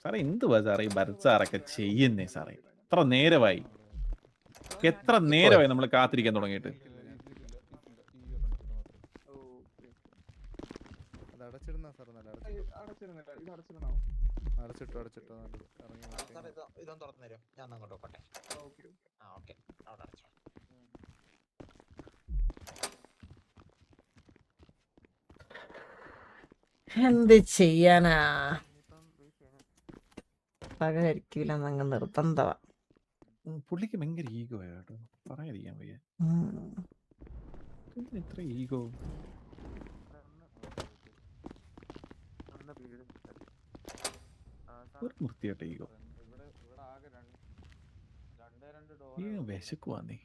സാറേ. എന്തുവാ സാറേ ഈ ഭരത് സാറൊക്കെ ചെയ്യുന്നേ സാറേ? എത്ര നേരമായി നമ്മൾ കാത്തിരിക്കാൻ തുടങ്ങിയിട്ട്? ഇതൊന്ന് തുറന്നു തരും, ഞാൻ അങ്ങോട്ട് നോക്കട്ടെ. ആ ഓക്കെ, അവിടെ അടച്ചോ. എന്ത് ചെയ്യാനാ, സഹകരിക്കൂലെന്നങ്ങ് നിർബന്ധമാ. പുള്ളിക്ക് ഭയങ്കര ഈഗോ കേട്ടോ, പറയാതിരിക്കാൻ വയ്യ. ഇത്ര ഈഗോ. വൃത്തിയായിട്ട് ഈഗോ. വിശക്കുവാ നീ.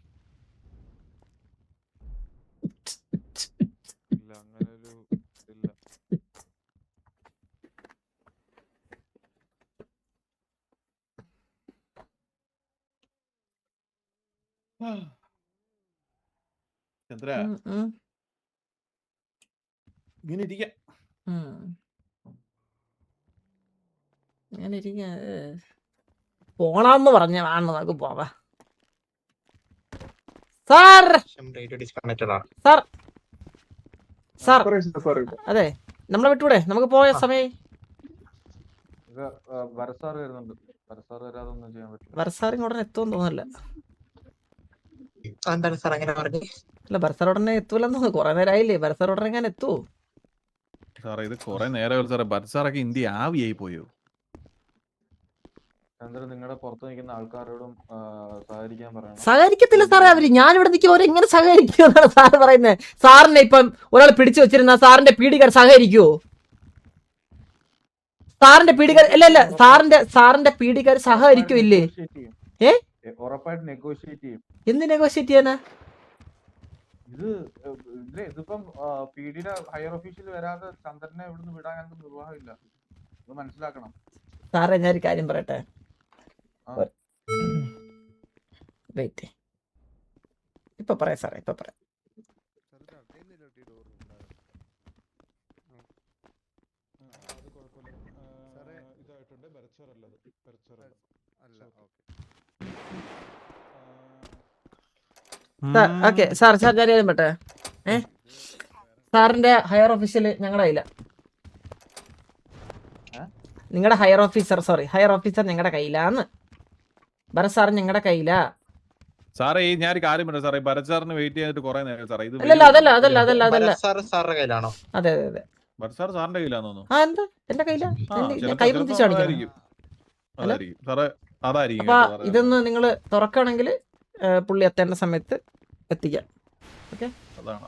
ചന്ദ്ര ഇങ്ങനെ ഇരിക്കാം. പോണെന്ന് പറഞ്ഞ വേണം, നമുക്ക് പോവാ. സാർ സാർ സാർ, അതെ നമ്മളെ വിട്ടൂടെ, നമുക്ക് പോയ സമയം. ഭരസാർ ഉടനെ എത്തുമെന്ന് തോന്നുന്നില്ല. അല്ല, ഭരസാർ ഉടനെ എത്തൂലെന്ന് തോന്നുന്നു. കൊറേ നേരമായില്ലേ, ഭരസാർ ഉടനെ ഞാൻ എത്തുവോ സാറേ? ഇത് കൊറേ നേരം സാറേ. ഭരത് സാറൊക്കെ ഇന്ത്യ ആവിയായി പോയോ? നിങ്ങളുടെ പുറത്ത് നിൽക്കുന്ന ആൾക്കാരോടും സഹകരിക്കാൻ പറയണം. സഹകരിക്കത്തില്ല സാറേ അവര്. ഞാനിവിടെ നിൽക്കുമ്പോൾ എങ്ങനെ സഹകരിക്കുമെന്നാണ് സാറ് പറയുന്നത്. സാറിനെ ഇപ്പം ഒരാൾ പിടിച്ചു വെച്ചിരുന്ന സാറിന്റെ പീഡികാർ സഹകരിക്കുവോ? സാറിന്റെ പീഡികാർ അല്ല സാറിന്റെ പീഡികാർ സഹകരിക്കുമില്ലേ? ഉറപ്പായിട്ട് നെഗോഷിയേറ്റ് ചെയ്യും. എന്ത് നെഗോഷിയേറ്റ് ചെയ്യാനാ? ഇതിപ്പം പിഡിയുടെ ഹയർ ഓഫീസിൽ വരാതെ ചന്ദ്രനെ ഇവിടുന്ന് വിടാൻ ഞങ്ങൾക്ക് നിർവാഹമില്ല. ഇത് മനസ്സിലാക്കണം സാറേ. ഞാനൊരു കാര്യം പറയട്ടെ, വെയിറ്റ്. ഇപ്പൊ പറയാം സാറേ, ഇപ്പൊ പറയാം. ഓക്കെ സാർ, ഞാൻ കാര്യം പറ്റേ. സാറിന്റെ ഹയർ ഓഫീസിൽ ഞങ്ങളുടെ കയ്യില. നിങ്ങളുടെ ഹയർ ഓഫീസർ ഞങ്ങളുടെ കയ്യിലാന്ന്. ഭരത് സാർ ഞങ്ങളുടെ കയ്യിലാ സാറേ. ഞാൻ ഒരു കാര്യം പറയാം സാറേ, ഭരത് സാറിന് വെയിറ്റ് ചെയ്തിട്ട് കുറെ നേരം സാറേ. ഇത് അതല്ല സാറിന്റെ കയ്യിലാണോ? അതെ അതെ അതെ, ഭരത് സാർ സാറിന്റെ കയ്യിലാന്ന് തോന്നുന്നു. ആ എന്താ എന്റെ കയ്യിലാ? കൈ കുത്തിച്ച് കാണിക്കും. സാറേ അതായിരിക്കും. അപ്പൊ ഇതൊന്ന് നിങ്ങള് തുറക്കുകയാണെങ്കിൽ പുള്ളി എത്തേണ്ട സമയത്ത് എത്തിക്കാം. ഓക്കെ,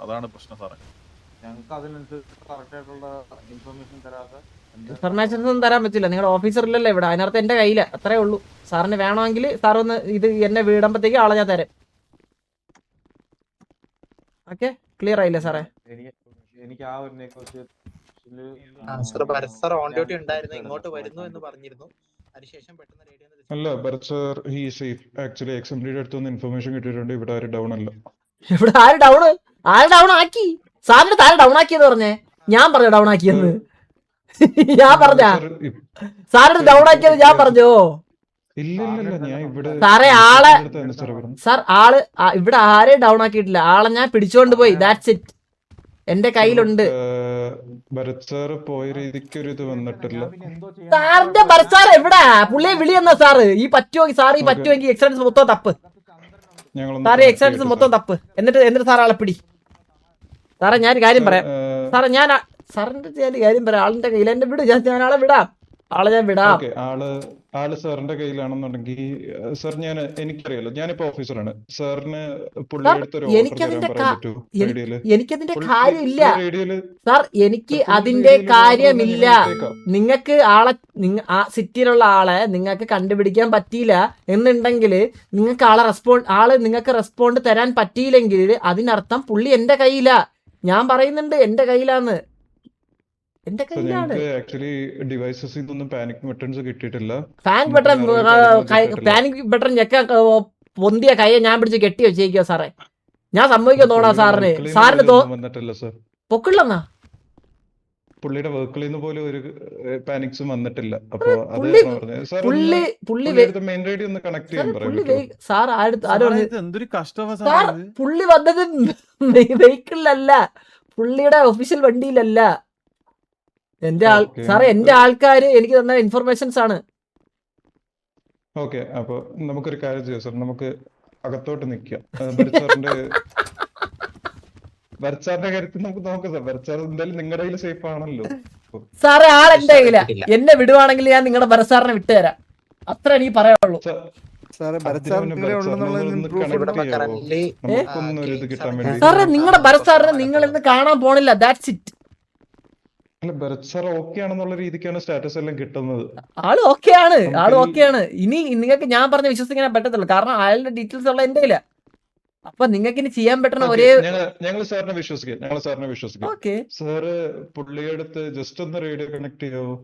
അതാണ് പ്രശ്നം സാറേ. ഞങ്ങൾക്ക് അതിനനുസരിച്ച് കറക്റ്റ് ആയിട്ടുള്ള ഇൻഫർമേഷൻസ് ഒന്നും തരാൻ പറ്റില്ല. നിങ്ങളുടെ ഓഫീസർ ഇല്ലല്ലോ ഇവിടെ, അതിനകത്ത് എന്റെ കയ്യില. അത്രേ ഉള്ളൂ. സാറിന് വേണമെങ്കിൽ സാർ ഒന്ന് ഇത് എന്നെ വീടുമ്പോഴത്തേക്ക് ആളെ ഞാൻ തരാം. ഓക്കെ, ക്ലിയർ ആയില്ലേ സാറേ? എനിക്ക് ആ ഒരു ഇങ്ങോട്ട് വരുന്നു എന്ന് പറഞ്ഞിരുന്നു. അതിനുശേഷം അല്ല Bharath sir he safe. Actually എക്സ്എംഡിയുടെ അടുത്തുനിന്ന് ഇൻഫർമേഷൻ കിട്ടിയിട്ടുണ്ട്. ഇവിടെ ആരും ഡൗൺ അല്ല. ഇവിടെ ആര് ഡൗൺ ആക്കി? സാറിന്റെ താരം ഡൗൺ ആക്കിയെന്ന് പറഞ്ഞേ? ഞാൻ പറഞ്ഞു ഡൗൺ ആക്കിയെന്ന്. ഞാൻ പറഞ്ഞ സാറിന്റെ ഡൗൺ ആക്കിയത് ഞാൻ പറഞ്ഞോ? ഇല്ല, ഞാൻ ഇവിടെ സാറേ ആളെ സാർ ആള് ഇവിടെ ആരെയും ഡൗൺ ആക്കിയിട്ടില്ല. ആളെ ഞാൻ പിടിച്ചോണ്ട് പോയി. That's it. എന്റെ കയ്യിലുണ്ട്. ഭരത് സാർ പോയ രീതിക്ക് ഒരു ഇത് വന്നിട്ടില്ല. സാറിന്റെ ഭരത് സാർ എവിടാ? പുള്ളിയെ വിളി എന്നാ സാറ്. ഈ പറ്റുമെങ്കിൽ എക്സ്പെൻസ് മൊത്തം തപ്പ് സാറേ. എക്സ്പെൻസ് മൊത്തം തപ്പ്. എന്നിട്ട് സാർ ആളെ പിടി. സാറേ ഞാൻ കാര്യം പറയാം സാറേ. സാറിന്റെ കാര്യം പറയാം. ആളിന്റെ കയ്യിൽ എന്റെ വിട്. ഞാൻ ആളെ വിടാം. ആളെ ഞാൻ വിടാം. ഓക്കെ, ആള് സാറിന്റെ കയ്യിലാണെന്നുണ്ടെങ്കിൽ സാർ എനിക്കറിയാലോ, ഞാനിപ്പോ ഓഫീസറാണ്. സാറിന് പുള്ളിയുടെ അടുത്ത് ഒരു ഓർഡർ തരാൻ പറയാൻ പറ്റുമോ റേഡിയോയില്? എനിക്കതിന്റെ കാര്യമില്ല റേഡിയോയില് സാർ, എനിക്ക് അതിന്റെ കാര്യമില്ല. നിങ്ങൾക്ക് ആളെ ആ സിറ്റിയിലുള്ള ആളെ നിങ്ങൾക്ക് കണ്ടുപിടിക്കാൻ പറ്റിയില്ല എന്നുണ്ടെങ്കിൽ നിങ്ങൾക്ക് നിങ്ങൾക്ക് റെസ്പോണ്ട് തരാൻ പറ്റിയില്ലെങ്കിൽ അതിനർത്ഥം പുള്ളി എന്റെ കയ്യിലാ. ഞാൻ പറയുന്നുണ്ട് എന്റെ കയ്യിലാന്ന്. എന്റെ കയ്യിലാണ്. ആക്ച്വലി ഡിവൈസസ് ഇതൊന്നും പാനിക് ബട്ടൺസ് കിട്ടിയിട്ടില്ല. പാനിക് ബട്ടൺ ഞെക്കാൻ പൊന്തിയ കയ്യെ ഞാൻ പിടിച്ച് കെട്ടി വെച്ചേക്കോ സാറേ. ഞാൻ സമ്മതിക്കാൻ തോന്നാ സാറിന്. സാറിന് വന്നിട്ടില്ല സാർ. പൊക്കില്ലെന്നാ പുള്ളിയുടെ വർക്കിൽ നിന്ന് പോലും ഒരു പാനിക്സും വന്നിട്ടില്ല. അപ്പൊ മെയിൻ റേഡിയോ ഒന്ന് കണക്ട് ചെയ്യാൻ പറയാം സാർ. എന്തൊരു കഷ്ടമാ സാർ, പുള്ളി വന്നത് വെഹിക്കിളിലല്ല, പുള്ളിയുടെ ഒഫീഷ്യൽ വണ്ടിയിലല്ല. സാറേ എന്റെ ആൾക്കാര് എനിക്ക് തന്ന ഇൻഫർമേഷൻസ് ആണ്. ഓക്കെ, അപ്പൊ നമുക്കൊരു കാര്യം ചെയ്യാം സാർ, നമുക്ക് അകത്തോട്ട് നിക്കാം. ഭരച്ചാറിന്റെ കാര്യത്തിൽ നമുക്ക് നോക്കാം സാർ. ഭരച്ചാർ എന്തായാലും നിങ്ങളുടെ കയ്യിൽ സേഫ് ആണല്ലോ. സാറേ ആൾ എന്റെ കയ്യില. എന്നെ വിടുവാണെങ്കിൽ ഞാൻ നിങ്ങളുടെ ഭരസാറിനെ വിട്ടുതരാം. അത്ര എനിക്ക് പറയാനുള്ളൂ. സാറേ നിങ്ങളുടെ ഭരസാറിനെ നിങ്ങൾ ഇന്ന് കാണാൻ പോണില്ല. That's it. അല്ല, ഭരത് സാർ ഓക്കെ ആണെന്നുള്ള രീതിക്കാണ് സ്റ്റാറ്റസ് എല്ലാം കിട്ടുന്നത്. ആള് ഓക്കെയാണ്. ഇനി നിങ്ങൾക്ക് ഞാൻ പറഞ്ഞ വിശ്വസിക്കാൻ പറ്റത്തില്ല, കാരണം അയാളുടെ ഡീറ്റെയിൽസ് ഉള്ള എന്റെ കയ്യില. അപ്പൊ നിങ്ങൾക്ക് ഇനി ചെയ്യാൻ പറ്റുന്ന ഒരേ ഞങ്ങൾ സാറിനെ വിശ്വസിക്കാം. സാറ് പുള്ളിയുടെ അടുത്ത് ജസ്റ്റ് ഒന്ന് റേഡിയോ കണക്ട് ചെയ്യാവോ?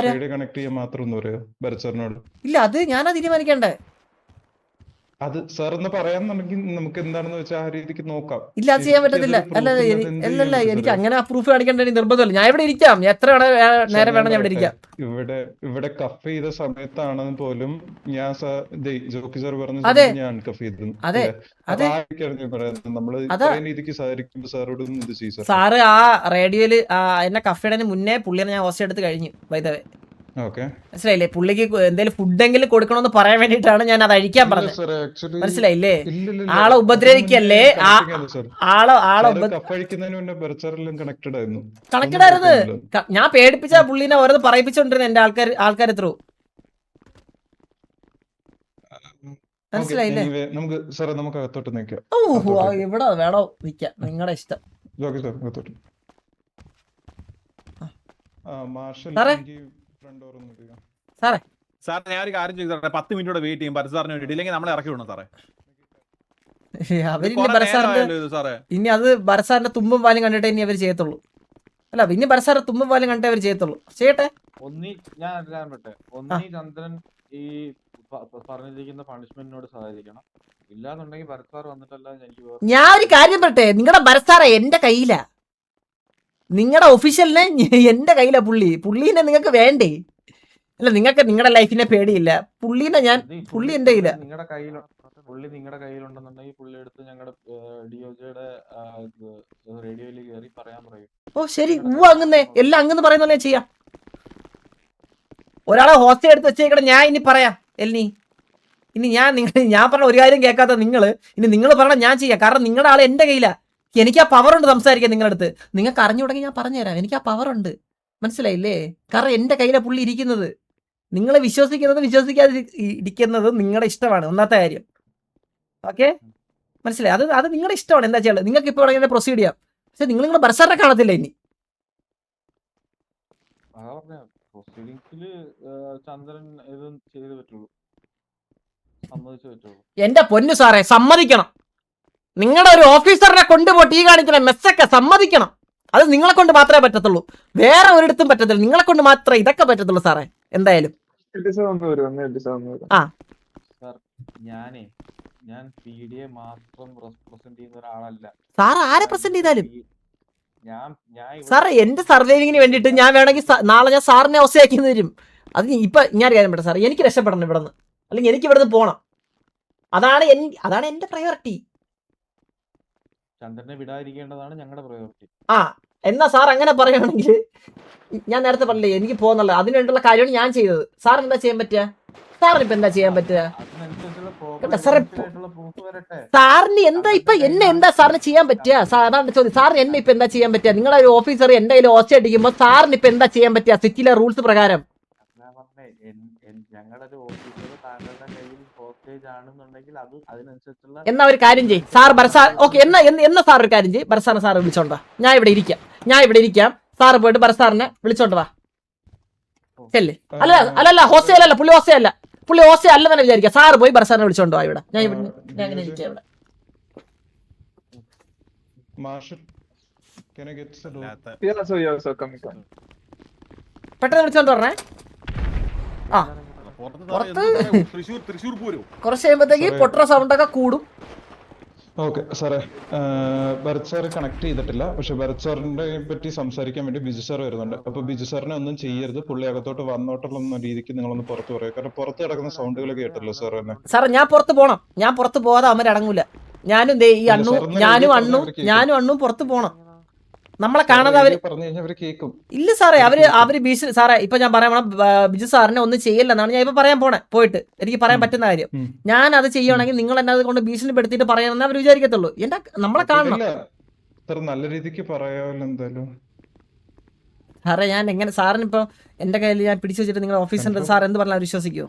റേഡിയോ കണക്ട് ചെയ്യാൻ മാത്രം ഒന്ന് പറയോ ഭരത് സാറിനോട്? ഇല്ല, അത് ഞാനാ തീരുമാനിക്കണ്ടേ. അത് സാർ ഒന്ന് പറയാന്നുണ്ടെങ്കിൽ നമുക്ക് എന്താണെന്ന് വെച്ചാൽ ആ രീതിക്ക് നോക്കാം. ഇല്ല, അത് ചെയ്യാൻ പറ്റത്തില്ല. അല്ല എനിക്ക് അങ്ങനെ പ്രൂഫ് കാണിക്കേണ്ട നിർബന്ധമില്ല. ഞാൻ ഇവിടെ ഇരിക്കാം, എത്ര നേരം വേണം ഞാൻ ഇവിടെ ഇരിക്കാം. ഇവിടെ കഫ് ചെയ്ത സമയത്താണ് പോലും ഞാൻ ജോക്കി സാർ പറഞ്ഞ ഞാൻ കഫ് ചെയ്തത്. നമ്മള് രീതിക്ക് സഹകരിക്കുമ്പോ സാറോടും ഇത് ചെയ്യും. സാറ് ആ റേഡിയോയില് എന്നെ കഫയുടെ മുന്നേ പുള്ളിയെ ഞാൻ ഹോസ്റ്റ് എടുത്ത് കഴിഞ്ഞു. വൈദവേ മനസ്സിലായില്ലേ? പുള്ളിക്ക് എന്തെങ്കിലും ഫുഡെങ്കിലും കൊടുക്കണമെന്ന് പറയാൻ വേണ്ടിട്ടാണ് ഞാൻ അത് അഴിക്കാൻ പറഞ്ഞത്. മനസ്സിലായില്ലേ? ആളെ ഉപദ്രവിക്കല്ലേ. കണക്റ്റഡ് ആയിരുന്നു. ഞാൻ പേടിപ്പിച്ച പുള്ളിനെ ഓരോന്ന് പറയിപ്പിച്ചോണ്ടിരുന്നു എന്റെ ആൾക്കാർ ത്രൂ. മനസ്സിലായില്ലേ? ഇവിടെ വേണോ നിക്കാം, നിങ്ങളുടെ ഇഷ്ടം. സാറേ ഞാൻ ഒരു കാര്യം ചെയ്തോട്ടെ, 10 മിനിറ്റ് വെയിറ്റ് ചെയ്യും ഭരത് സാറിന് വേണ്ടിട്ട്, ഇല്ലെങ്കിൽ നമ്മളെ ഇറക്കി വിടണം സാറേ. ഇനി അത് ഭരസാറിന്റെ തുമ്പും പാലും കണ്ടിട്ടേ ഇനി അവർ ചെയ്യത്തുള്ളൂ. അല്ല, ഇനി ഭരസാറിന്റെ തുമ്പും പാലും കണ്ടിട്ടേ അവർ ചെയ്യത്തുള്ളൂ. ചെയ്യട്ടെ. ചന്ദ്രൻ ഈ പറഞ്ഞിരിക്കുന്ന പണിഷ്മെന്റിനോട് സഹായിക്കണം. ഇല്ലാന്നുണ്ടെങ്കിൽ ഭരത് സാർ വന്നിട്ടല്ല. ഞാൻ ഒരു കാര്യം പറട്ടെ, നിങ്ങളുടെ ഭരത് സാറേ എന്റെ കയ്യിലാ. നിങ്ങളുടെ ഒഫീഷ്യലിനെ എന്റെ കയ്യിലാ. പുള്ളീനെ നിങ്ങൾക്ക് വേണ്ടേ? അല്ല, നിങ്ങൾക്ക് നിങ്ങളുടെ ലൈഫിനെ പേടിയില്ല. പുള്ളി എന്റെ കയ്യിലാ. നിങ്ങളുടെ കയ്യിലുണ്ടെന്നുണ്ടെങ്കിൽ പുള്ളി എടുത്ത് ഞങ്ങളുടെ ഡിഒജിയുടെ റേഡിയോയിൽ കയറി പറയാൻ പറയും. ഓ ശരി, അങ്ങന്നേ എല്ലാം അങ്ങന്ന് പറയുന്ന ചെയ്യാം. ഒരാളെ ഹോസ്റ്റൽ എടുത്ത് വെച്ചേക്കട. ഞാൻ ഇനി പറയാം ഇനി ഞാൻ പറഞ്ഞ ഒരു കാര്യം കേൾക്കാത്ത നിങ്ങൾ പറഞ്ഞ ഞാൻ ചെയ്യാം. കാരണം നിങ്ങളുടെ ആളെ എന്റെ കയ്യിലാ. എനിക്ക് ആ പവർ ഉണ്ട് സംസാരിക്കാൻ നിങ്ങളുടെ അടുത്ത്. നിങ്ങൾക്ക് അറിഞ്ഞു തുടങ്ങി ഞാൻ പറഞ്ഞുതരാം. എനിക്ക് ആ പവർ ഉണ്ട്, മനസ്സിലായില്ലേ? കാരണം എന്റെ കയ്യിലെ പുള്ളി ഇരിക്കുന്നത്. നിങ്ങളെ വിശ്വസിക്കാതെ ഇരിക്കുന്നത് നിങ്ങളുടെ ഇഷ്ടമാണ്, ഒന്നാമത്തെ കാര്യം. ഓക്കെ, മനസ്സിലായി? അത് നിങ്ങളുടെ ഇഷ്ടമാണ്. എന്താ ചെയ്യാൻ നിങ്ങൾക്ക് ഇപ്പോൾ വേണമെങ്കിൽ പ്രൊസീഡ് ചെയ്യാം. പക്ഷെ നിങ്ങളുടെ ഭരസാറിനെ കാണത്തില്ല ഇനി. എന്റെ പൊന്നു സാറേ, സമ്മതിക്കണം. നിങ്ങളുടെ ഒരു ഓഫീസറിനെ കൊണ്ടുപോയി ഈ കാണിക്കുന്ന മെസ്സൊക്കെ സമ്മതിക്കണം. അത് നിങ്ങളെ കൊണ്ട് മാത്രമേ പറ്റത്തുള്ളൂ, വേറെ ഒരിടത്തും പറ്റത്തില്ല. നിങ്ങളെ കൊണ്ട് മാത്രമേ ഇതൊക്കെ പറ്റത്തുള്ളൂ സാറേ. എന്തായാലും ഞാൻ പീഡിയെ മാത്രം റെപ്രസെന്റ് ചെയ്യുന്ന ഒരാളല്ല. സാർ ആരെ പ്രസന്റ് ചെയ്താലും സാറേ എന്റെ സർവൈവിങ്ങിന് വേണ്ടിയിട്ട് ഞാൻ വേണമെങ്കിൽ നാളെ ഞാൻ സാറിനെ അവസ്ഥയാക്കി തരും. അത് ഇപ്പൊ ഞാൻ കാര്യം പറ്റും സാറേ, എനിക്ക് രക്ഷപ്പെടണം ഇവിടെ നിന്ന്, അല്ലെങ്കിൽ എനിക്ക് ഇവിടെ നിന്ന് പോകണം. അതാണ് എന്റെ പ്രയോറിറ്റി. ചന്ദ്രനെ വിടാതിരിക്കേണ്ടതാണ് ഞങ്ങളുടെ പ്രയോറിറ്റി. എന്നാ സാർ അങ്ങനെ പറയുകയാണെങ്കിൽ ഞാൻ നേരത്തെ പറഞ്ഞില്ലേ എനിക്ക് പോകുന്നുള്ള അതിനുവേണ്ടിയുള്ള കാര്യമാണ് ഞാൻ ചെയ്തത്. സാറിന് എന്താ ചെയ്യാൻ പറ്റുക? സാറിനിപ്പോ എന്താ ചെയ്യാൻ പറ്റുക? സാറിന് എന്താ സാറിന് ചെയ്യാൻ പറ്റുക? അതാണ് ചോദ്യം. സാറിന് എന്നെ ഇപ്പൊ എന്താ ചെയ്യാൻ പറ്റുക? നിങ്ങളുടെ ഒരു ഓഫീസർ എന്റെ കയ്യിൽ ഓച്ച അടിക്കുമ്പോ സാറിന് ഇപ്പൊ എന്താ ചെയ്യാൻ പറ്റുക? സിറ്റിയിലെ റൂൾസ് പ്രകാരം ഞങ്ങളുടെ ഒരു ഓഫീസർ താങ്കളുടെ കയ്യിൽ ഹോസ്റ്റേജ് ആണെന്നുണ്ടെങ്കിൽ അത് അതിനനുസരിച്ചുള്ള എന്നാ ഒരു കാര്യം ചെയ്യും സാർ ബർസാർ ഓക്കെ എന്നാ സാർ ഒരു കാര്യം ചെയ്യും ബർസാറിനെ സാറ് വിളിച്ചോണ്ടാ ഞാൻ ഇവിടെ ഇരിക്കാം സാറ് പോയിട്ട് ബർസാറിനെ വിളിച്ചോണ്ട് വാ ചെല്ലേ അല്ല ഹോസ്റ്റേ അല്ല പുള്ളി ഹോസ്റ്റേ അല്ല തന്നെ വിചാരിക്കാം സാറ് പോയി ബർസാറിനെ വിളിച്ചോണ്ട് വാ ഇവിടെ ഞാൻ ഇങ്ങനെ ഇരിക്കാം ഇവിടെ Marshal, can I get the door? പെട്ടെന്ന് വിളിച്ചോണ്ട് പറഞ്ഞേ ആ തൃശ്ശൂർ പൂരം കുറച്ച് കഴിയുമ്പോഴത്തേക്ക് പൊട്ടറ സൗണ്ട് ഒക്കെ കൂടും ഓക്കെ സാറേ, ഭരത് സാർ കണക്ട് ചെയ്തിട്ടില്ല. പക്ഷെ ഭരത് സാറിന്റെ പറ്റി സംസാരിക്കാൻ വേണ്ടി ബിജു സാർ വരുന്നുണ്ട്. അപ്പൊ ബിജു സാറിനെ ഒന്നും ചെയ്യരുത്, പുള്ളി അകത്തോട്ട് വന്നോട്ടുള്ള രീതിക്ക് നിങ്ങളൊന്ന് പുറത്ത് പറയുക. കാരണം പുറത്ത് കിടക്കുന്ന സൗണ്ടുകൾ കേട്ടല്ലോ സാർ തന്നെ. സാറേ ഞാൻ പുറത്ത് പോണം, ഞാൻ പുറത്ത് പോകാതെ അവര് അടങ്ങൂല. ഞാനും ഈ അണ്ണു ഞാനും അണ്ണും പുറത്ത് പോണം. നമ്മളെ കാണാതെ അവര് ഇല്ല സാറേ, അവര് ഭീഷണി സാറേ. ഇപ്പൊ ഞാൻ പറയാൻ പോണം, ബിജു സാറിനെ ഒന്നും ചെയ്യില്ലെന്നാണ് ഞാൻ ഇപ്പൊ പറയാൻ പോണേ. പോയിട്ട് എനിക്ക് പറയാൻ പറ്റുന്ന കാര്യം, ഞാൻ അത് ചെയ്യുവാണെങ്കിൽ നിങ്ങൾ എന്നെ അത് കൊണ്ട് ഭീഷണിപ്പെടുത്തിയിട്ട് പറയാമെന്ന് അവർ വിചാരിക്കത്തുള്ളൂ. നമ്മളെ കാണണം നല്ല രീതിക്ക് പറയാമല്ലോ എന്തായാലും. സാറേ ഞാൻ എങ്ങനെ സാറിന് ഇപ്പൊ എന്റെ കയ്യിൽ ഞാൻ പിടിച്ചു വെച്ചിട്ട് നിങ്ങൾ ഓഫീസിന്റെ സാർ എന്ത് പറഞ്ഞാൽ വിശ്വസിക്കുമോ?